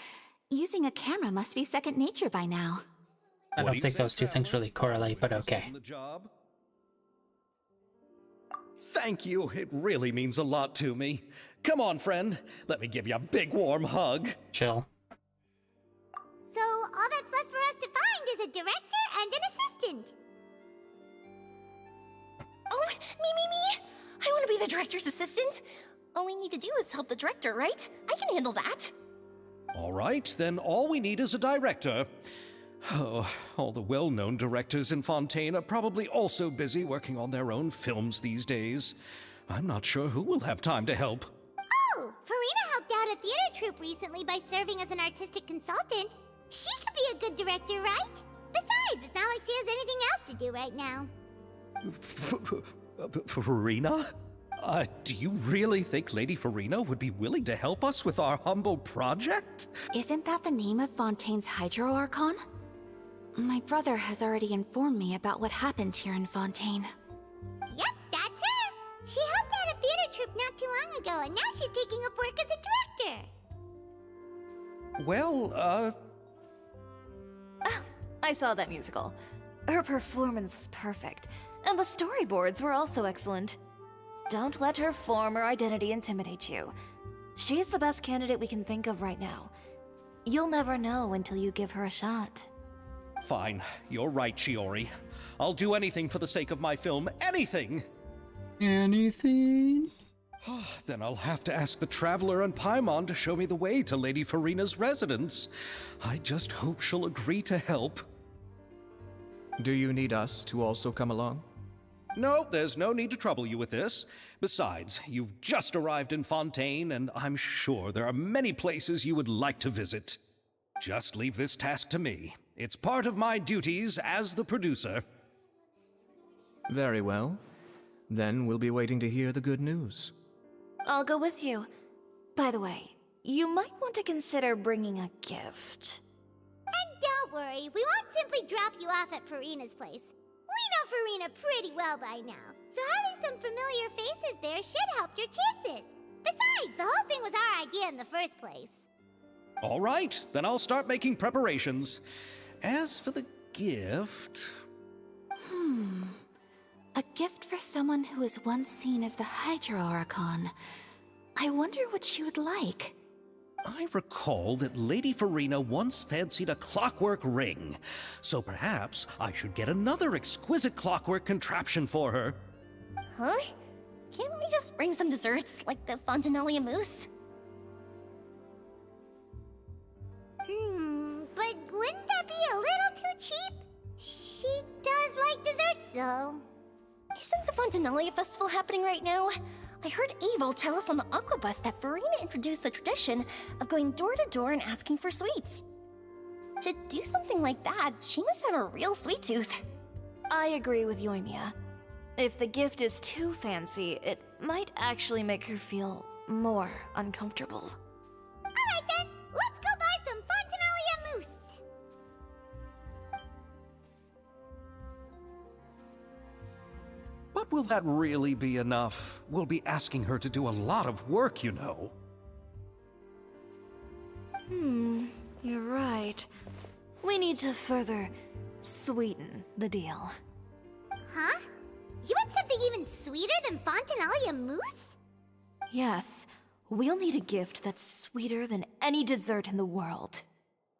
using a camera must be second nature by now. I What do don't you think say, those two things Traveler? really correlate, but Interested okay. in the job? Thank you. It really means a lot to me. Come on, friend. Let me give you a big warm hug. Chill. So all that's left for us to find is a director and an assistant. Oh, me! I want to be the director's assistant. All we need to do is help the director, right? I can handle that. All right, then all we need is a director. Oh, all the well-known directors in Fontaine are probably also busy working on their own films these days. I'm not sure who will have time to help. Oh, Farina helped out a theater troupe recently by serving as an artistic consultant. She could be a good director, right? Besides, it's not like she has anything else to do right now. Farina? Do you really think Lady Farina would be willing to help us with our humble project? Isn't that the name of Fontaine's Hydro Archon? My brother has already informed me about what happened here in Fontaine. Yep, that's her. She helped out a theater troupe not too long ago, and now she's taking up work as a director. Well, I saw that musical. Her performance was perfect, and the storyboards were also excellent. Don't let her form or identity intimidate you. She's the best candidate we can think of right now. You'll never know until you give her a shot. fine. You're right, Shiori. I'll do anything for the sake of my film. Anything! Anything? Then I'll have to ask the Traveler and Paimon to show me the way to Lady Farina's residence. I just hope she'll agree to help. Do you need us to also come along? No, there's no need to trouble you with this. Besides, you've just arrived in Fontaine, and I'm sure there are many places you would like to visit. Just leave this task to me. It's part of my duties as the producer. Very well. Then we'll be waiting to hear the good news. I'll go with you. By the way, you might want to consider bringing a gift. And don't worry, we won't simply drop you off at Farina's place. We know Farina pretty well by now, so having some familiar faces there should help your chances. Besides, the whole thing was our idea in the first place. All right, then I'll start making preparations. As for the gift... A gift for someone who was once seen as the Hydro Archon. I wonder what she would like. I recall that Lady Farina once fancied a clockwork ring, so perhaps I should get another exquisite clockwork contraption for her. Huh? Can't we just bring some desserts, like the Fontinalia mousse? But wouldn't that be a little too cheap? She does like desserts, though. Isn't the Fontinalia festival happening right now? I heard Evil tell us on the Aquabus that Farina introduced the tradition of going door to door and asking for sweets. To do something like that, she must have a real sweet tooth. I agree with Yoimiya. If the gift is too fancy, it might actually make her feel more uncomfortable. Alright then, let's go buy some Fontinalia mousse! But will that really be enough? We'll be asking her to do a lot of work, you know. You're right. We need to further sweeten the deal. Huh? You want something even sweeter than Fontinalia mousse? Yes, we'll need a gift that's sweeter than any dessert in the world.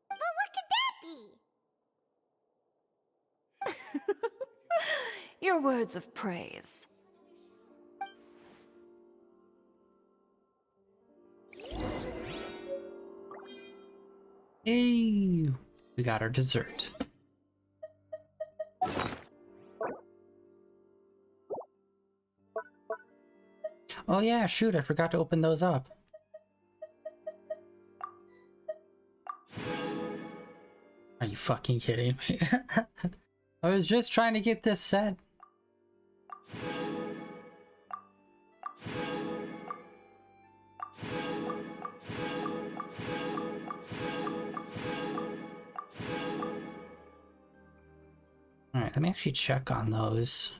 But what could that be? Your words of praise. Hey, we got our dessert. Oh yeah, shoot, I forgot to open those up. Are you fucking kidding me? I was just trying to get this set. Alright, let me actually check on those.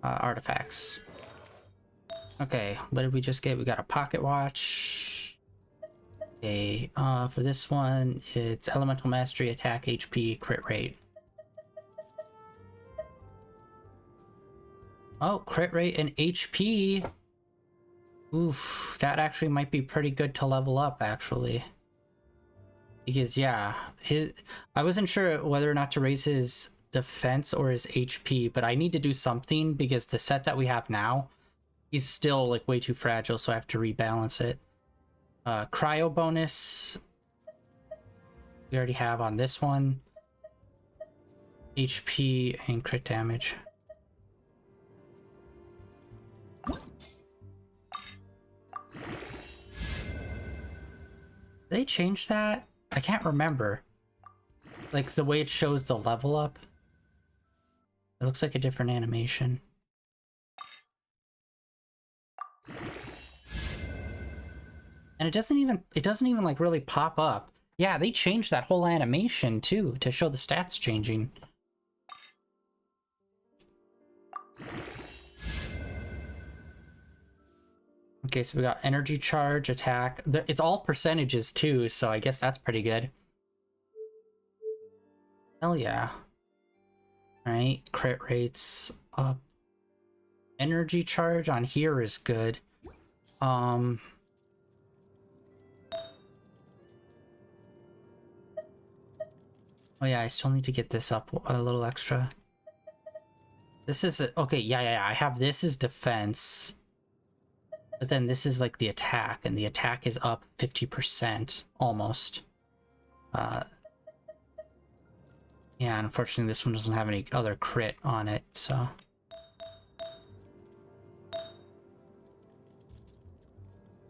Artifacts. Okay, what did we just get? We got a pocket watch. Okay, for this one, it's elemental mastery, attack, HP, crit rate. Oh, crit rate and HP. Oof, that actually might be pretty good to level up, actually. Because, yeah, I wasn't sure whether or not to raise his defense or his HP, but I need to do something because the set that we have now, he's still, like, way too fragile, so I have to rebalance it. Cryo bonus. We already have on this one. HP and crit damage. Did they change that? I can't remember. Like the way it shows the level up. It looks like a different animation. And it doesn't even like really pop up. Yeah, they changed that whole animation too to show the stats changing. Okay, so we got energy charge, attack. It's all percentages too, so I guess that's pretty good. Hell yeah. Alright, crit rates up. Energy charge on here is good. Oh yeah, I still need to get this up a little extra. This is okay, yeah, I have this as defense. But then this is like the attack, and the attack is up 50% almost. Yeah, unfortunately this one doesn't have any other crit on it, so.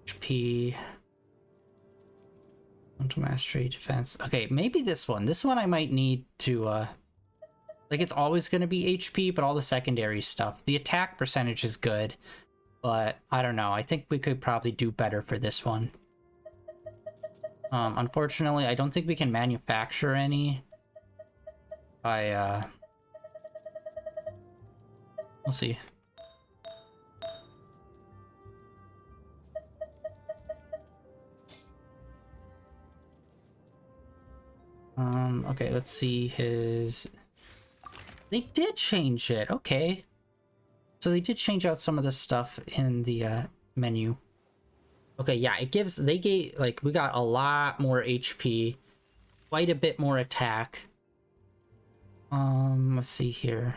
HP. Mental mastery, defense. Okay, maybe this one. This one I might need to, like it's always going to be HP, but all the secondary stuff. The attack percentage is good. But, I don't know, I think we could probably do better for this one. Unfortunately, I don't think we can manufacture any. We'll see. Okay, let's see his... They did change it, okay. So they did change out some of the stuff in the menu. Okay, yeah, they gave, like, we got a lot more HP, quite a bit more attack. Let's see here.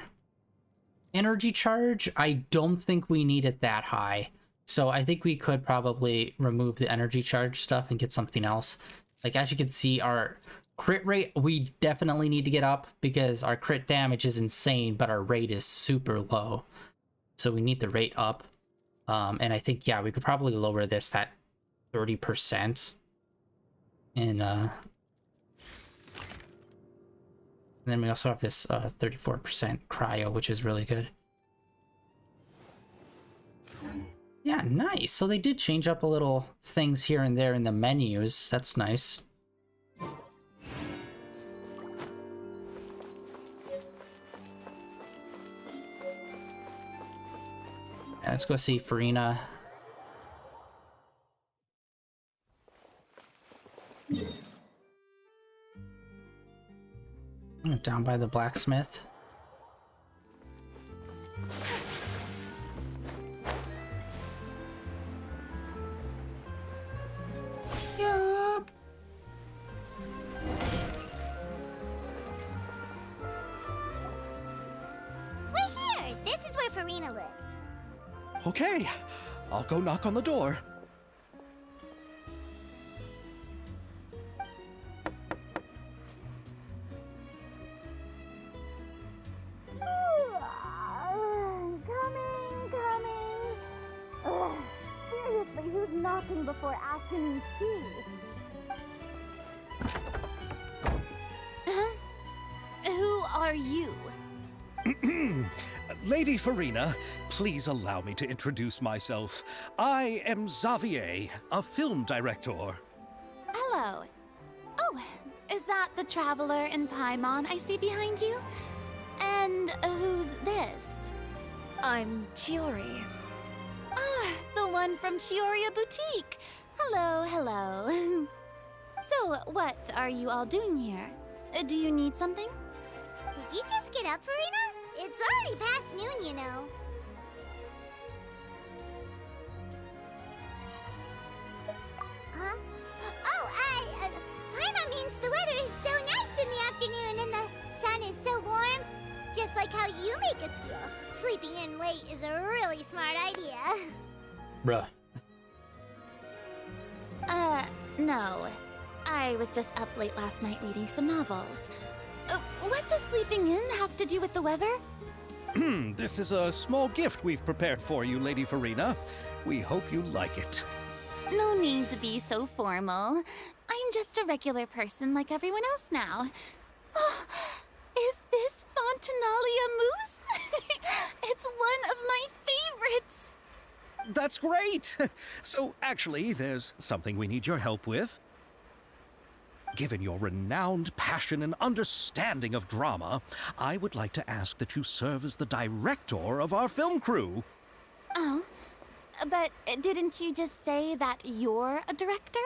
Energy charge, I don't think we need it that high. So I think we could probably remove the energy charge stuff and get something else. Like, as you can see, our crit rate, we definitely need to get up because our crit damage is insane, but our rate is super low. So we need the rate up. And I think, yeah, we could probably lower this at 30%. And then we also have this 34% cryo, which is really good. Yeah, nice. So they did change up a little things here and there in the menus. That's nice. Let's go see Farina. down by the blacksmith. Yup. We're here! This is where Farina lives. Okay, I'll go knock on the door. Coming. Ugh, seriously, who's knocking before afternoon tea? Who are you? Lady Farina, please allow me to introduce myself. I am Xavier, a film director. Hello. Oh, is that the traveler in Paimon I see behind you? And who's this? I'm Chiori. Ah, the one from Chioria Boutique. Hello. So, what are you all doing here? Do you need something? Did you just get up, Farina? It's already past noon, you know. Huh? Oh, Paimon means the weather is so nice in the afternoon and the sun is so warm. Just like how you make us feel. Sleeping in late is a really smart idea. Bruh. No. I was just up late last night reading some novels. What does sleeping in have to do with the weather? This is a small gift we've prepared for you, Lady Farina. We hope you like it. No need to be so formal. I'm just a regular person like everyone else now. Oh, is this Fontinalia mousse? It's one of my favorites. That's great! So, actually, there's something we need your help with. Given your renowned passion and understanding of drama, I would like to ask that you serve as the director of our film crew. Oh, but didn't you just say that you're a director?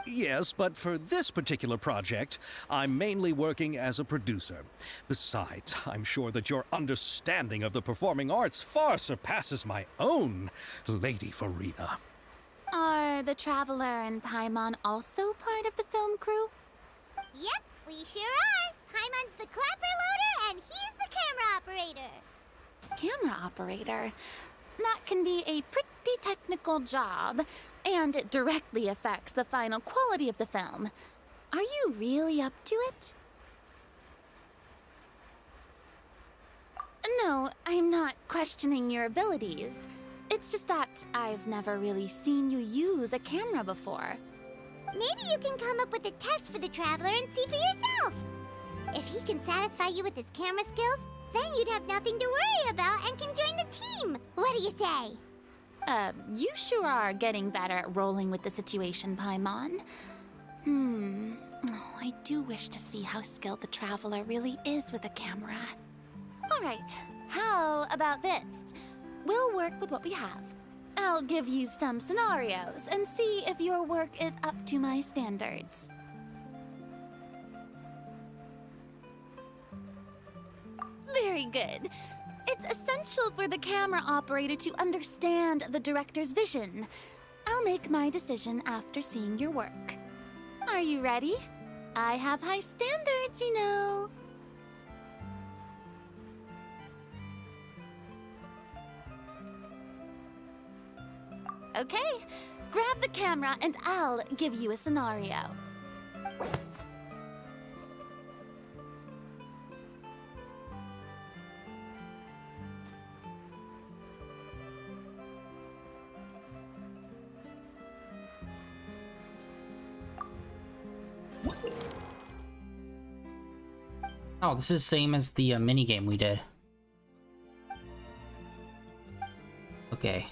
Yes, but for this particular project, I'm mainly working as a producer. Besides, I'm sure that your understanding of the performing arts far surpasses my own, Lady Farina. Are the Traveler and Paimon also part of the film crew? Yep, we sure are. Paimon's the clapper loader and he's the camera operator. Camera operator? That can be a pretty technical job, and it directly affects the final quality of the film. Are you really up to it? No, I'm not questioning your abilities. It's just that I've never really seen you use a camera before. Maybe you can come up with a test for the Traveler and see for yourself. If he can satisfy you with his camera skills, then you'd have nothing to worry about and can join the team. What do you say? You sure are getting better at rolling with the situation, Paimon. Oh, I do wish to see how skilled the Traveler really is with a camera. All right, how about this? We'll work with what we have. I'll give you some scenarios and see if your work is up to my standards. Very good. It's essential for the camera operator to understand the director's vision. I'll make my decision after seeing your work. Are you ready? I have high standards, you know. Okay, grab the camera and I'll give you a scenario. Oh, this is same as the mini game we did. Okay.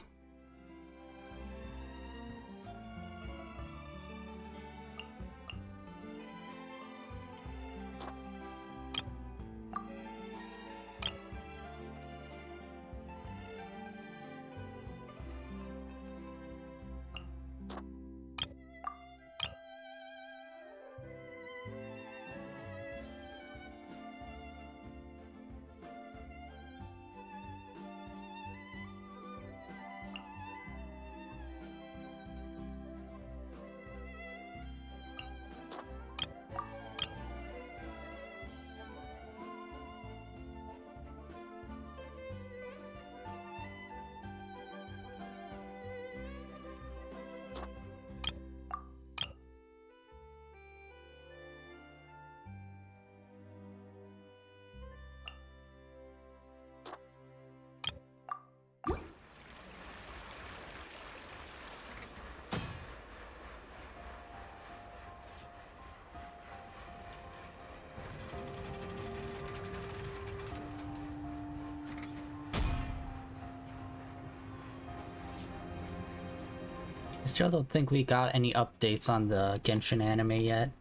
Still don't think we got any updates on the Genshin anime yet.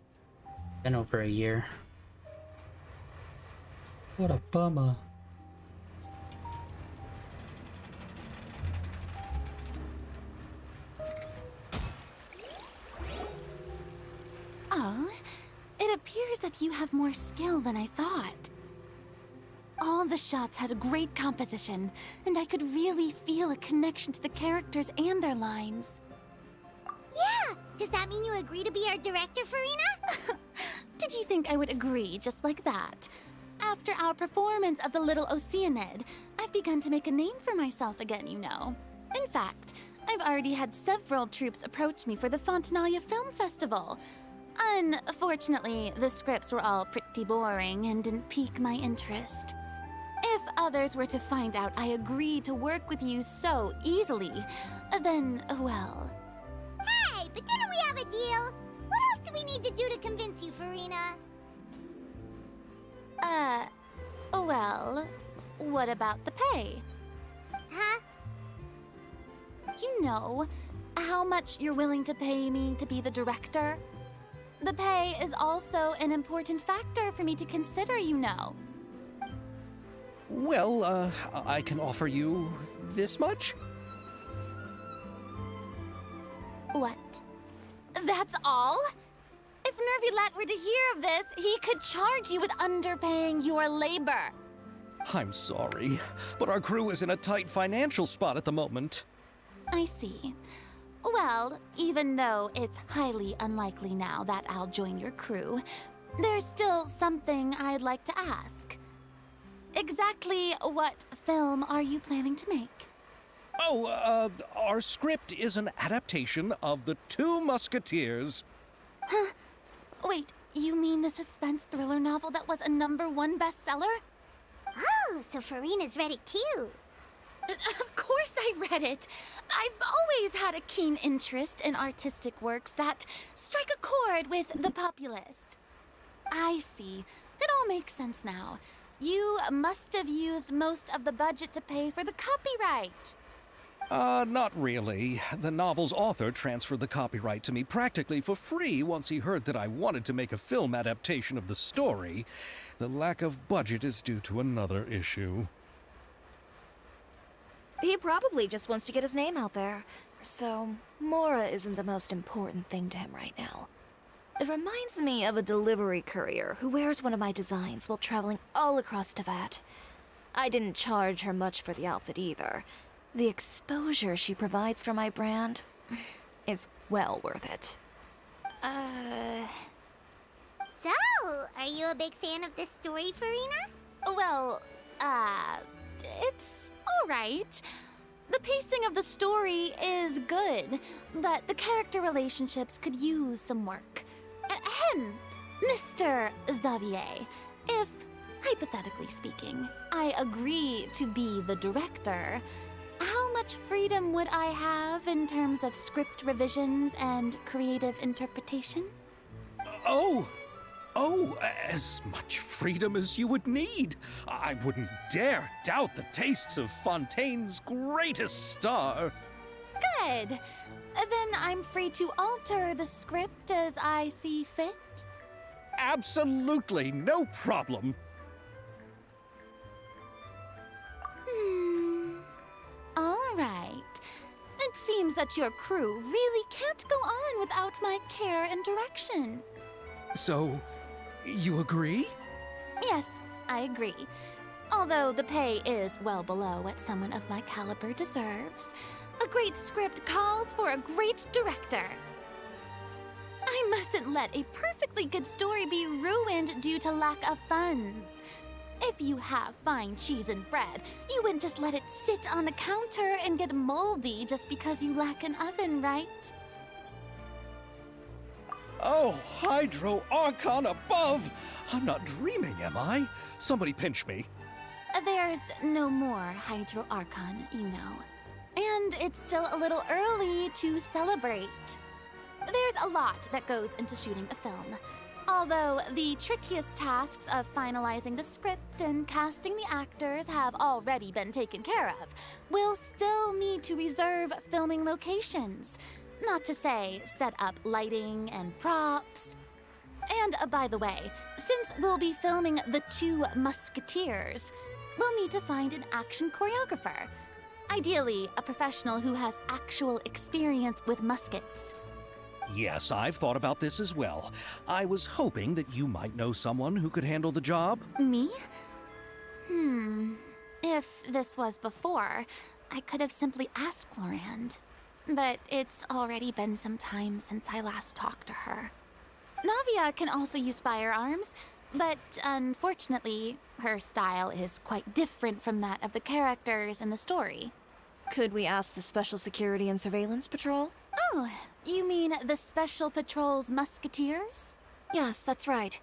Been over a year. What a bummer. Oh, it appears that you have more skill than I thought. All the shots had a great composition, and I could really feel a connection to the characters and their lines. Yeah! Does that mean you agree to be our director, Farina? Did you think I would agree just like that? After our performance of the Little Oceanid, I've begun to make a name for myself again, you know. In fact, I've already had several troops approach me for the Fontanalia Film Festival. Unfortunately, the scripts were all pretty boring and didn't pique my interest. If others were to find out I agreed to work with you so easily, then, well... Hey, but didn't we have a deal? What else do we need to do to convince you, Farina? Well, what about the pay? Huh? You know, how much you're willing to pay me to be the director? The pay is also an important factor for me to consider, you know. Well, I can offer you this much? What? That's all? If Nervilat were to hear of this, he could charge you with underpaying your labor. I'm sorry, but our crew is in a tight financial spot at the moment. I see. Well, even though it's highly unlikely now that I'll join your crew, there's still something I'd like to ask. Exactly what film are you planning to make? Oh, our script is an adaptation of The Two Musketeers. Huh? Wait, you mean the suspense thriller novel that was a #1 bestseller? Oh, so Farina's read it too. Of course I read it. I've always had a keen interest in artistic works that strike a chord with the populace. I see. It all makes sense now. You must have used most of the budget to pay for the copyright. Not really. The novel's author transferred the copyright to me practically for free once he heard that I wanted to make a film adaptation of the story. The lack of budget is due to another issue. He probably just wants to get his name out there. So, Mora isn't the most important thing to him right now. It reminds me of a delivery courier who wears one of my designs while traveling all across Teyvat. I didn't charge her much for the outfit either. The exposure she provides for my brand is well worth it. So, are you a big fan of this story, Farina? Well, it's alright. The pacing of the story is good, but the character relationships could use some work. Ahem, Mr. Xavier, if, hypothetically speaking, I agree to be the director, how much freedom would I have in terms of script revisions and creative interpretation? Oh, as much freedom as you would need. I wouldn't dare doubt the tastes of Fontaine's greatest star. Good. Then I'm free to alter the script as I see fit. Absolutely no problem. All right. It seems that your crew really can't go on without my care and direction. So, you agree? Yes, I agree. Although the pay is well below what someone of my caliber deserves, a great script calls for a great director. I mustn't let a perfectly good story be ruined due to lack of funds. If you have fine cheese and bread, you wouldn't just let it sit on the counter and get moldy just because you lack an oven, right? Oh, Hydro Archon above! I'm not dreaming, am I? Somebody pinch me. There's no more Hydro Archon, you know. And it's still a little early to celebrate. There's a lot that goes into shooting a film. Although the trickiest tasks of finalizing the script and casting the actors have already been taken care of, we'll still need to reserve filming locations. Not to say set up lighting and props. And by the way, since we'll be filming The Two Musketeers, we'll need to find an action choreographer. Ideally, a professional who has actual experience with muskets. Yes, I've thought about this as well. I was hoping that you might know someone who could handle the job. Me? If this was before, I could have simply asked Florand. But it's already been some time since I last talked to her. Navia can also use firearms, but unfortunately, her style is quite different from that of the characters in the story. Could we ask the Special Security and Surveillance Patrol? Oh, you mean the Special Patrol's Musketeers? Yes, that's right.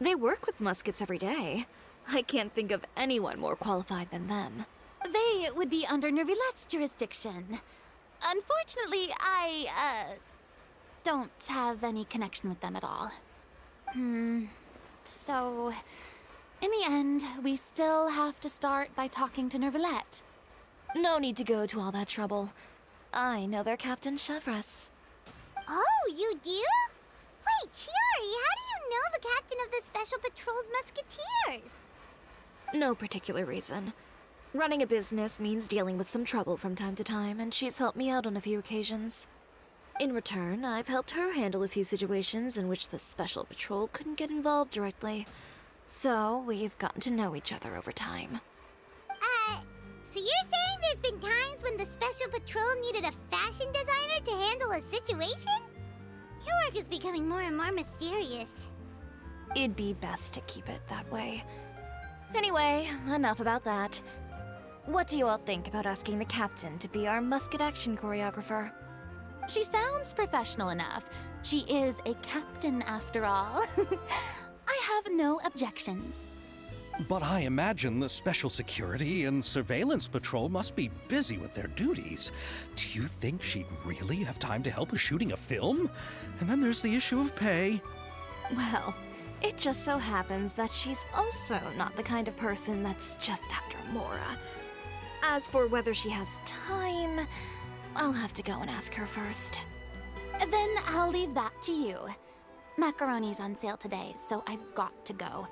They work with muskets every day. I can't think of anyone more qualified than them. They would be under Nervilette's jurisdiction. Unfortunately, I don't have any connection with them at all. So, in the end, we still have to start by talking to Nervilette. No need to go to all that trouble. I know their Captain Chevres. Oh, you do? Wait, Chiori, how do you know the captain of the Special Patrol's Musketeers? No particular reason. Running a business means dealing with some trouble from time to time, and she's helped me out on a few occasions. In return, I've helped her handle a few situations in which the Special Patrol couldn't get involved directly. So, we've gotten to know each other over time. So you're saying there's been times when the Special Patrol needed a fashion designer to handle a situation? Your work is becoming more and more mysterious. It'd be best to keep it that way. Anyway, enough about that. What do you all think about asking the captain to be our musket action choreographer? She sounds professional enough. She is a captain after all. I have no objections. But I imagine the Special Security and Surveillance Patrol must be busy with their duties. Do you think she'd really have time to help with shooting a film? And then there's the issue of pay. Well, it just so happens that she's also not the kind of person that's just after Mora. As for whether she has time, I'll have to go and ask her first. Then I'll leave that to you. Macaroni's on sale today, so I've got to go.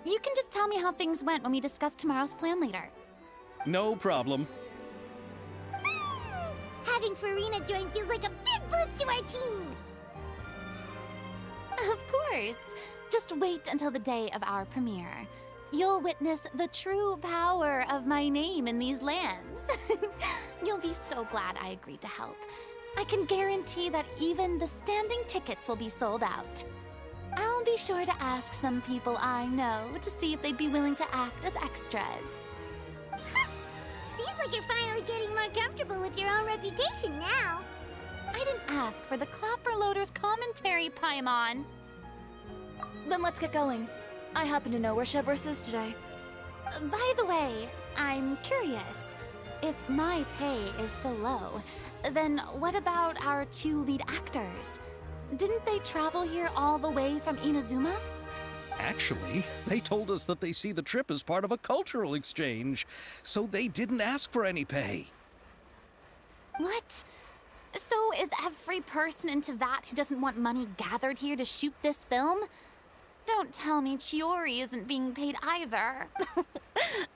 You can just tell me how things went when we discuss tomorrow's plan later. No problem. Having Farina join feels like a big boost to our team. Of course. Just wait until the day of our premiere. You'll witness the true power of my name in these lands. You'll be so glad I agreed to help. I can guarantee that even the standing tickets will be sold out. I'll be sure to ask some people I know to see if they'd be willing to act as extras. Seems like you're finally getting more comfortable with your own reputation now. I didn't ask for the Clapper Loader's commentary, Paimon. Then let's get going. I happen to know where Chevres is today. By the way, I'm curious. If my pay is so low, then what about our two lead actors? Didn't they travel here all the way from Inazuma? Actually, they told us that they see the trip as part of a cultural exchange, so they didn't ask for any pay. What? So is every person in Teyvat who doesn't want money gathered here to shoot this film? Don't tell me Chiori isn't being paid either.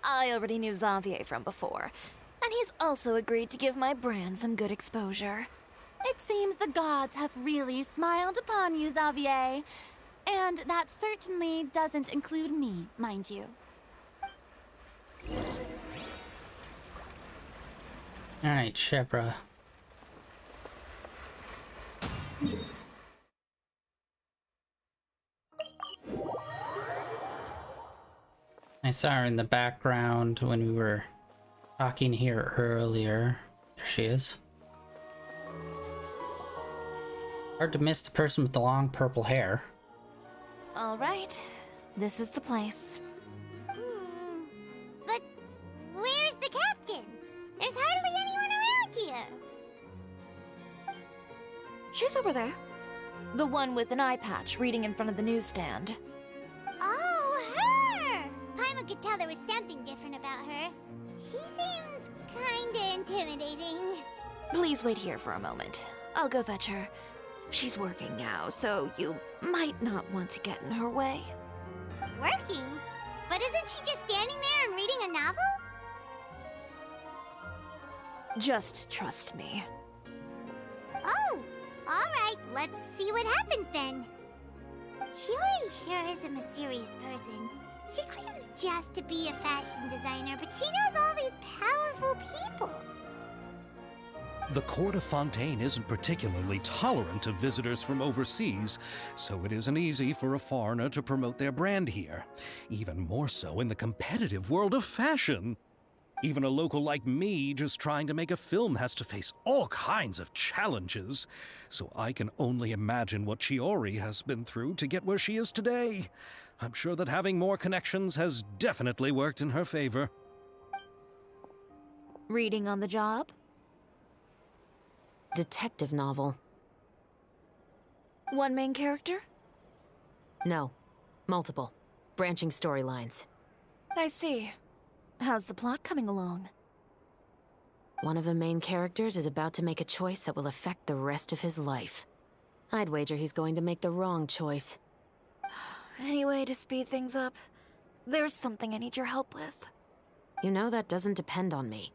I already knew Xavier from before, and he's also agreed to give my brand some good exposure. It seems the gods have really smiled upon you, Xavier. And that certainly doesn't include me, mind you. Alright, Shepra. I saw her in the background when we were talking here earlier. There she is. Hard to miss the person with the long purple hair. All right, this is the place. But where's the captain? There's hardly anyone around here. She's over there. The one with an eye patch reading in front of the newsstand. Oh, her! Paimon could tell there was something different about her. She seems kinda intimidating. Please wait here for a moment. I'll go fetch her. She's working now, so you might not want to get in her way. Working? But isn't she just standing there and reading a novel? Just trust me. Oh, alright, let's see what happens then. Chiori sure is a mysterious person. She claims just to be a fashion designer, but she knows all these powerful people. The court of Fontaine isn't particularly tolerant of visitors from overseas, so it isn't easy for a foreigner to promote their brand here. Even more so in the competitive world of fashion. Even a local like me just trying to make a film has to face all kinds of challenges. So I can only imagine what Chiori has been through to get where she is today. I'm sure that having more connections has definitely worked in her favor. Reading on the job? Detective novel. One main character? No. Multiple. Branching storylines. I see. How's the plot coming along? One of the main characters is about to make a choice that will affect the rest of his life. I'd wager he's going to make the wrong choice. Any way to speed things up? There's something I need your help with. You know that doesn't depend on me.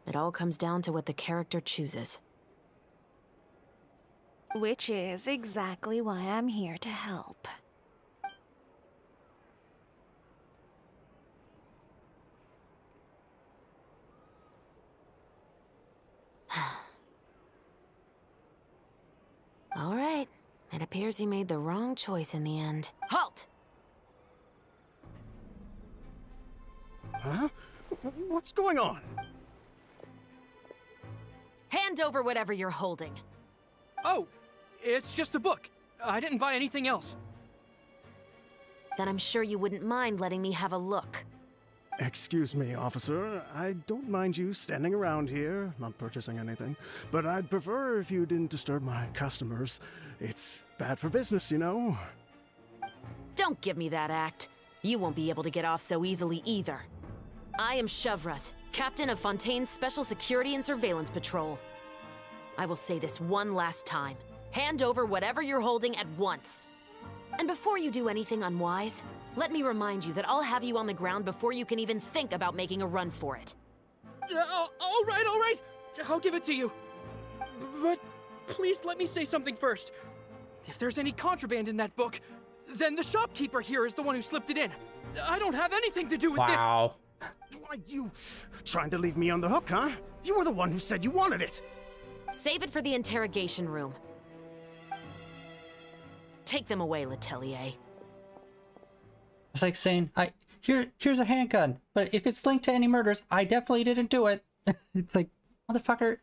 It all comes down to what the character chooses. Which is exactly why I'm here to help. All right. It appears he made the wrong choice in the end. Halt! Huh? What's going on? Hand over whatever you're holding. Oh, it's just a book. I didn't buy anything else. Then I'm sure you wouldn't mind letting me have a look. Excuse me, officer. I don't mind you standing around here, not purchasing anything, but I'd prefer if you didn't disturb my customers. It's bad for business, you know? Don't give me that act. You won't be able to get off so easily either. I am Chevraz, captain of Fontaine's Special Security and Surveillance Patrol. I will say this one last time. Hand over whatever you're holding at once. And before you do anything unwise, let me remind you that I'll have you on the ground before you can even think about making a run for it. All right. I'll give it to you. But please let me say something first. If there's any contraband in that book, then the shopkeeper here is the one who slipped it in. I don't have anything to do with this. Wow. Why, you trying to leave me on the hook, huh? You were the one who said you wanted it. Save it for the interrogation room. Take them away, Letelier. It's like saying, here's a handgun, but if it's linked to any murders, I definitely didn't do it. It's like, motherfucker.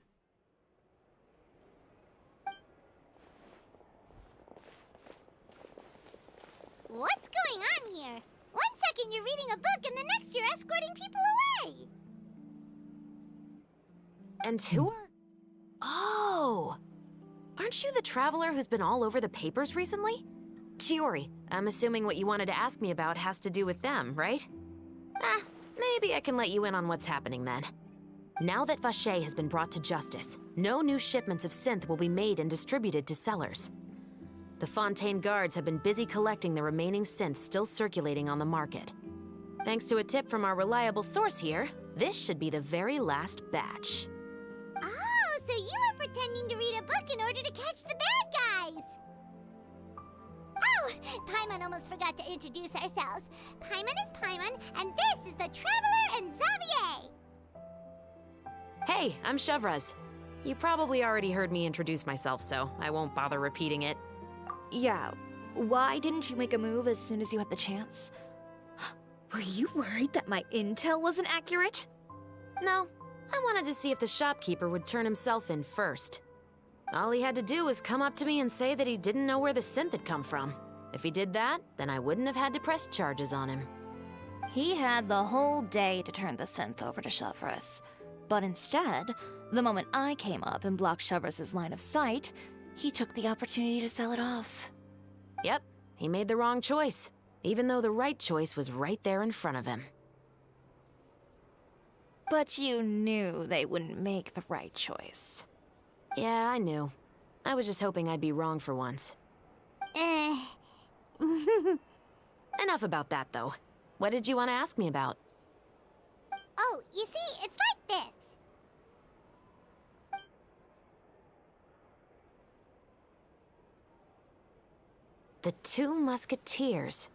What's going on here? One second you're reading a book and the next you're escorting people away. And who are... Oh! Aren't you the traveler who's been all over the papers recently? Chiori, I'm assuming what you wanted to ask me about has to do with them, right? Maybe I can let you in on what's happening then. Now that Vacher has been brought to justice, no new shipments of synth will be made and distributed to sellers. The Fontaine guards have been busy collecting the remaining synths still circulating on the market. Thanks to a tip from our reliable source here, this should be the very last batch. Oh, so you were pretending to read a book in order to catch the bad guys. Oh, Paimon almost forgot to introduce ourselves. Paimon is Paimon, and this is the Traveler and Xavier. Hey, I'm Chevraz. You probably already heard me introduce myself, so I won't bother repeating it. Yeah, why didn't you make a move as soon as you had the chance? Were you worried that my intel wasn't accurate? No, I wanted to see if the shopkeeper would turn himself in first. All he had to do was come up to me and say that he didn't know where the synth had come from. If he did that, then I wouldn't have had to press charges on him. He had the whole day to turn the synth over to Chevraz. But instead, the moment I came up and blocked Chevraz's line of sight, he took the opportunity to sell it off. Yep, he made the wrong choice, even though the right choice was right there in front of him. But you knew they wouldn't make the right choice. Yeah, I knew. I was just hoping I'd be wrong for once. Enough about that, though. What did you want to ask me about? Oh, you see, it's like this. The Two Musketeers.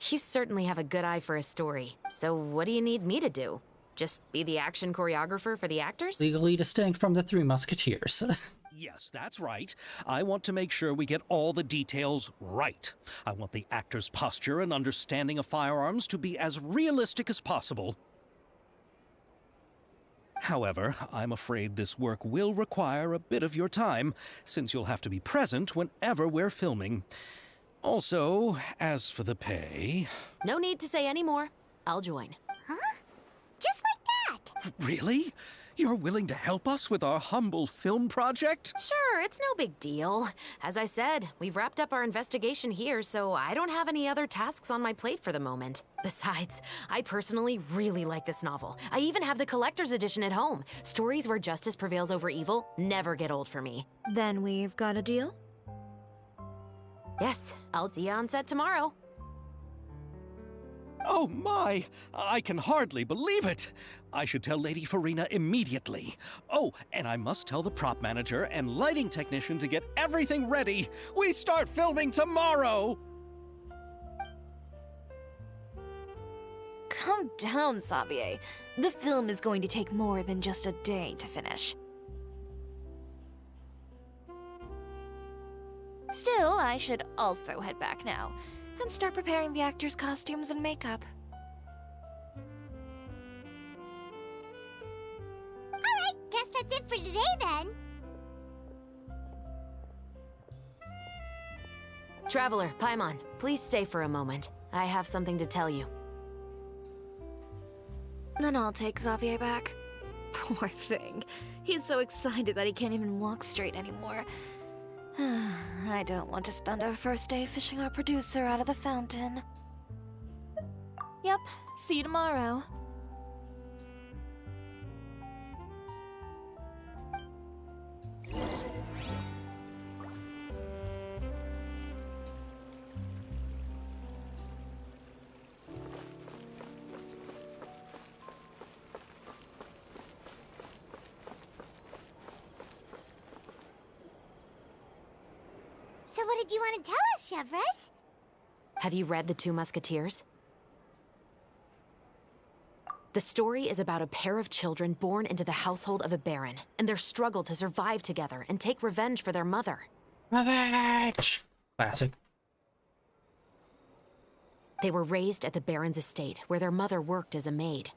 You certainly have a good eye for a story. So what do you need me to do? Just be the action choreographer for the actors? Legally distinct from the Three Musketeers. Yes, that's right. I want to make sure we get all the details right. I want the actor's posture and understanding of firearms to be as realistic as possible. However, I'm afraid this work will require a bit of your time, since you'll have to be present whenever we're filming. Also, as for the pay... No need to say any more. I'll join. Huh? Just like that? Really? You're willing to help us with our humble film project? Sure, it's no big deal. As I said, we've wrapped up our investigation here, so I don't have any other tasks on my plate for the moment. Besides, I personally really like this novel. I even have the collector's edition at home. Stories where justice prevails over evil never get old for me. Then we've got a deal? Yes, I'll see you on set tomorrow. Oh my! I can hardly believe it! I should tell Lady Farina immediately. Oh, and I must tell the prop manager and lighting technician to get everything ready. We start filming tomorrow! Calm down, Xavier. The film is going to take more than just a day to finish. Still, I should also head back now and start preparing the actors' costumes and makeup. Alright, guess that's it for today then. Traveler, Paimon, please stay for a moment. I have something to tell you. Then I'll take Xavier back. Poor thing. He's so excited that he can't even walk straight anymore. I don't want to spend our first day fishing our producer out of the fountain. Yep, see you tomorrow. So what did you want to tell us, Chevres? Have you read The Two Musketeers? The story is about a pair of children born into the household of a baron, and their struggle to survive together and take revenge for their mother. Revenge! Classic. They were raised at the baron's estate, where their mother worked as a maid.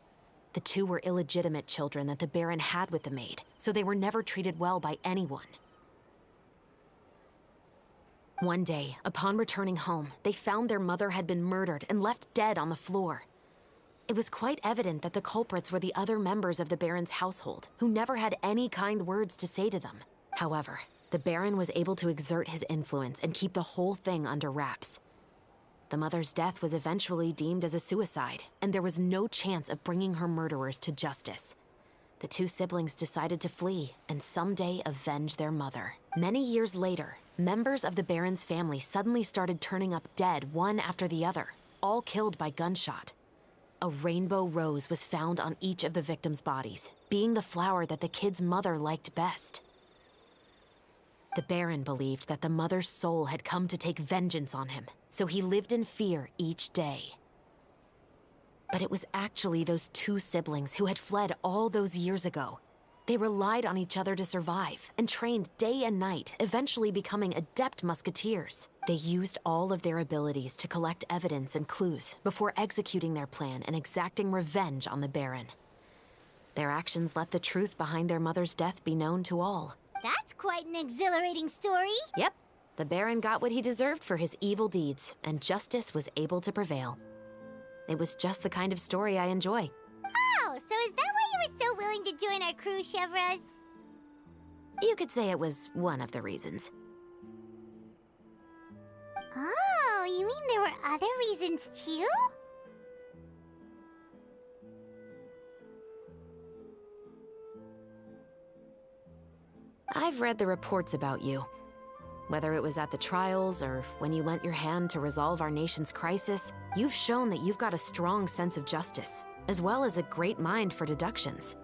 The two were illegitimate children that the baron had with the maid, so they were never treated well by anyone. One day, upon returning home, they found their mother had been murdered and left dead on the floor. It was quite evident that the culprits were the other members of the Baron's household, who never had any kind words to say to them. However, the Baron was able to exert his influence and keep the whole thing under wraps. The mother's death was eventually deemed as a suicide, and there was no chance of bringing her murderers to justice. The two siblings decided to flee and someday avenge their mother. Many years later, members of the Baron's family suddenly started turning up dead one after the other, all killed by gunshot. A rainbow rose was found on each of the victims' bodies, being the flower that the kid's mother liked best. The Baron believed that the mother's soul had come to take vengeance on him, so he lived in fear each day. But it was actually those two siblings who had fled all those years ago. They relied on each other to survive and trained day and night, eventually becoming adept musketeers. They used all of their abilities to collect evidence and clues before executing their plan and exacting revenge on the Baron. Their actions let the truth behind their mother's death be known to all. That's quite an exhilarating story. Yep, the Baron got what he deserved for his evil deeds, and justice was able to prevail. It was just the kind of story I enjoy. Oh, so is that why you were so willing to join our crew, Chevres? You could say it was one of the reasons. Oh, you mean there were other reasons too? I've read the reports about you. Whether it was at the trials or when you lent your hand to resolve our nation's crisis, you've shown that you've got a strong sense of justice, as well as a great mind for deductions.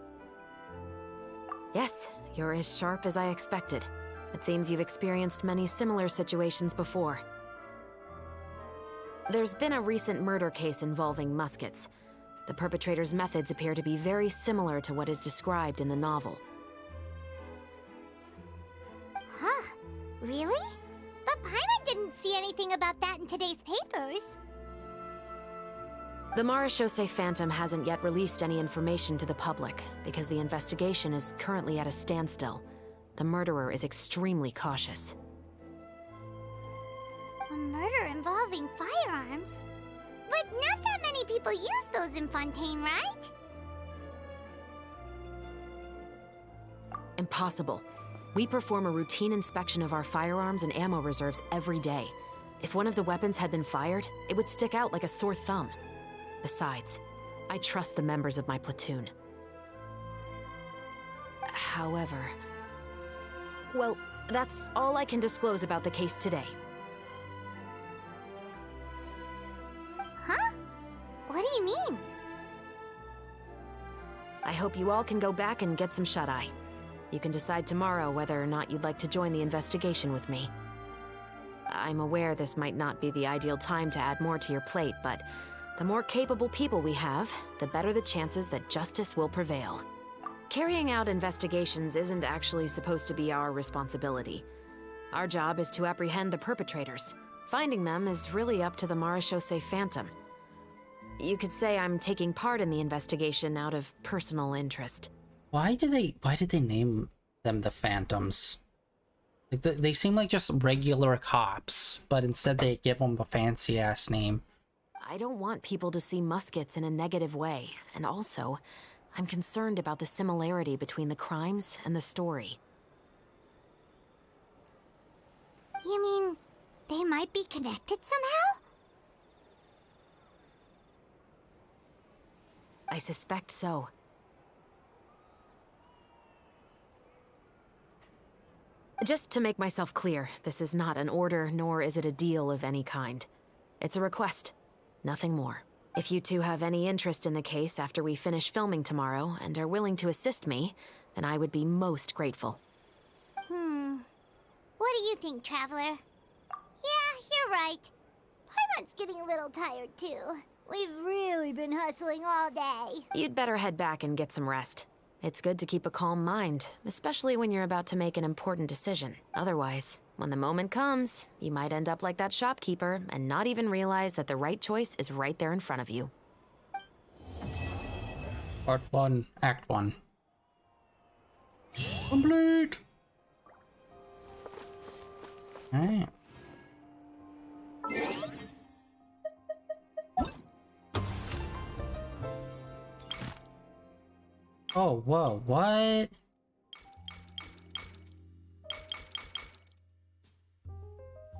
Yes, you're as sharp as I expected. It seems you've experienced many similar situations before. There's been a recent murder case involving muskets. The perpetrator's methods appear to be very similar to what is described in the novel. Huh? Really? But Paimon didn't see anything about that in today's papers. The Marechaussee Phantom hasn't yet released any information to the public because the investigation is currently at a standstill. The murderer is extremely cautious. A murder involving firearms? But not that many people use those in Fontaine, right? Impossible. We perform a routine inspection of our firearms and ammo reserves every day. If one of the weapons had been fired, it would stick out like a sore thumb. Besides, I trust the members of my platoon. However... well, that's all I can disclose about the case today. Huh? What do you mean? I hope you all can go back and get some shut-eye. You can decide tomorrow whether or not you'd like to join the investigation with me. I'm aware this might not be the ideal time to add more to your plate, but the more capable people we have, the better the chances that justice will prevail. Carrying out investigations isn't actually supposed to be our responsibility. Our job is to apprehend the perpetrators. Finding them is really up to the Marechaussee Phantom. You could say I'm taking part in the investigation out of personal interest. Why did they name them the Phantoms? Like they seem like just regular cops, but instead they give them a fancy ass name. I don't want people to see muskets in a negative way, and also, I'm concerned about the similarity between the crimes and the story. You mean they might be connected somehow? I suspect so. Just to make myself clear, this is not an order, nor is it a deal of any kind. It's a request, nothing more. If you two have any interest in the case after we finish filming tomorrow and are willing to assist me, then I would be most grateful. What do you think, Traveler? Yeah, you're right. Paimon's getting a little tired, too. We've really been hustling all day. You'd better head back and get some rest. It's good to keep a calm mind, especially when you're about to make an important decision. Otherwise, when the moment comes, you might end up like that shopkeeper and not even realize that the right choice is right there in front of you. Part 1, Act 1. Complete! Alright. Oh, whoa, what?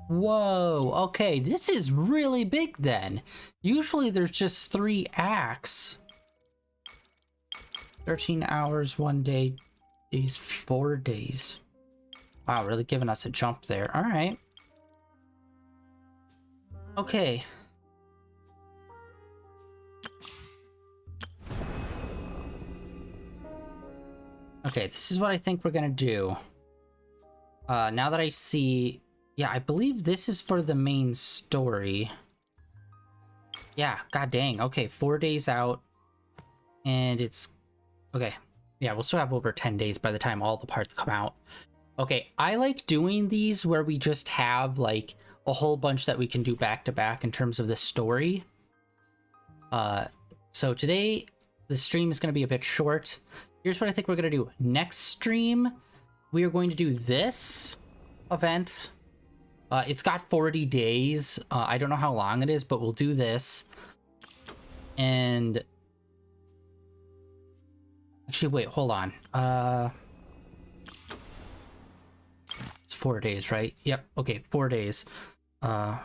Whoa, okay, this is really big then. Usually there's just 3 acts. 13 hours, 1 day, these 4 days. Wow, really giving us a jump there. All right. Okay. Okay, this is what I think we're gonna do. Now that I see... Yeah, I believe this is for the main story. Yeah, god dang. Okay, 4 days out. And it's... Okay. Yeah, we'll still have over 10 days by the time all the parts come out. Okay, I like doing these where we just have, like, a whole bunch that we can do back to back in terms of the story. So today, the stream is going to be a bit short. Here's what I think we're going to do. Next stream, we are going to do this event. It's got 40 days. I don't know how long it is, but we'll do this. And... Actually, wait, hold on. It's 4 days, right? Yep, okay, 4 days. Oh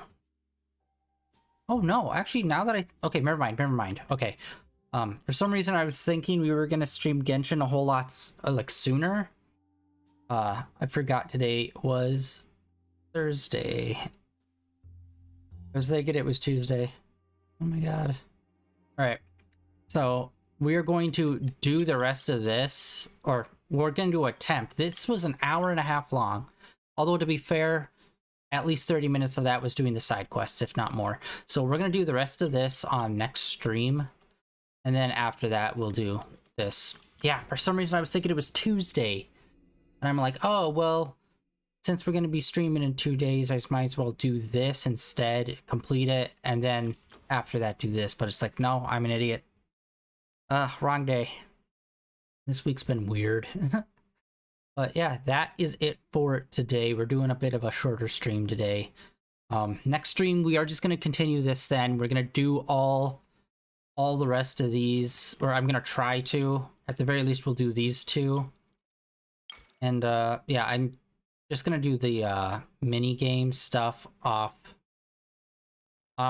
no, actually, now that okay, never mind. Okay. For some reason I was thinking we were gonna stream Genshin a whole lot, like, sooner. I forgot today was Thursday. I was thinking it was Tuesday. Oh my god. Alright. So we're going to do the rest of this, or we're going to attempt. This was an hour and a half long. Although, to be fair, at least 30 minutes of that was doing the side quests, if not more. So we're going to do the rest of this on next stream. And then after that, we'll do this. Yeah, for some reason I was thinking it was Tuesday. And I'm like, oh, well, since we're going to be streaming in 2 days, I might as well do this instead, complete it, and then after that do this. But it's like, no, I'm an idiot. Wrong day. This week's been weird. But yeah, that is it for today. We're doing a bit of a shorter stream today. Next stream, we are just going to continue this then. We're going to do all the rest of these, or I'm going to try to. At the very least, we'll do these two. And yeah, I'm just going to do the mini game stuff off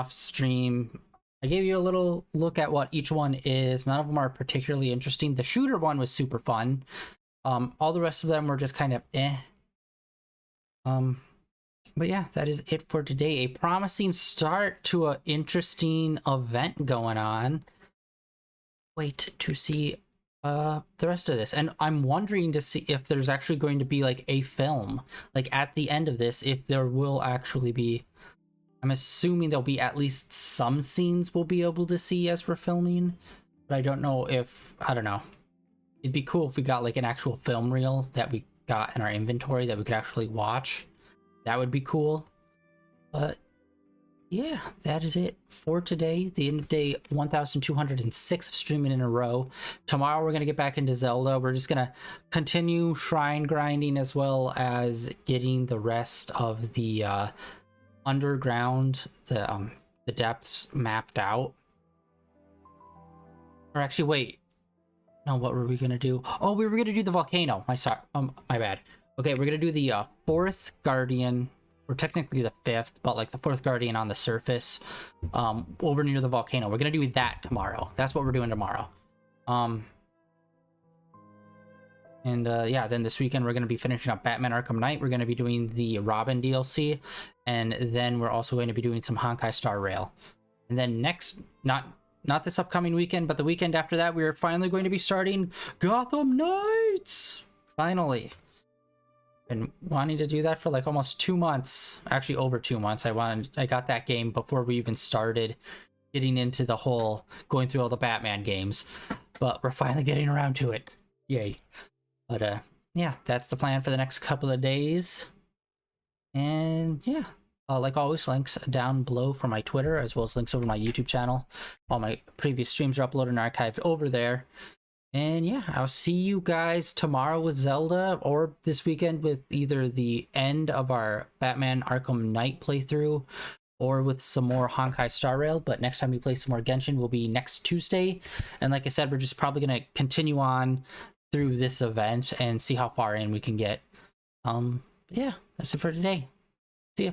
stream. I gave you a little look at what each one is. None of them are particularly interesting. The shooter one was super fun. All the rest of them were just kind of eh. But yeah, that is it for today. A promising start to an interesting event going on. Wait to see the rest of this. And I'm wondering to see if there's actually going to be like a film. Like at the end of this, if there will actually be. I'm assuming there'll be at least some scenes we'll be able to see as we're filming. But I don't know if, I don't know. It'd be cool if we got like an actual film reel that we got in our inventory that we could actually watch. That would be cool. But yeah, that is it for today. The end of day 1206 of streaming in a row. Tomorrow we're going to get back into Zelda. We're just going to continue shrine grinding as well as getting the rest of the underground, the depths mapped out. Or actually, wait. No, what were we gonna do? Oh, we were gonna do the volcano. My bad. Okay, we're gonna do the fourth guardian, or technically the fifth, but like the fourth guardian on the surface, over near the volcano. We're gonna do that tomorrow. That's what we're doing tomorrow. Yeah, then this weekend we're gonna be finishing up Batman Arkham Knight. We're gonna be doing the Robin DLC, and then we're also going to be doing some Honkai Star Rail. And then next, not this upcoming weekend, but the weekend after that, we're finally going to be starting Gotham Knights! Finally. Been wanting to do that for like almost 2 months. Actually, over 2 months. I got that game before we even started getting into the whole going through all the Batman games. But we're finally getting around to it. Yay. But yeah, that's the plan for the next couple of days. And yeah. Like always, links down below for my Twitter, as well as links over my YouTube channel. All my previous streams are uploaded and archived over there. And yeah, I'll see you guys tomorrow with Zelda, or this weekend with either the end of our Batman Arkham Knight playthrough, or with some more Honkai Star Rail. But next time we play some more Genshin will be next Tuesday. And like I said, we're just probably going to continue on through this event and see how far in we can get. Yeah, that's it for today. See ya.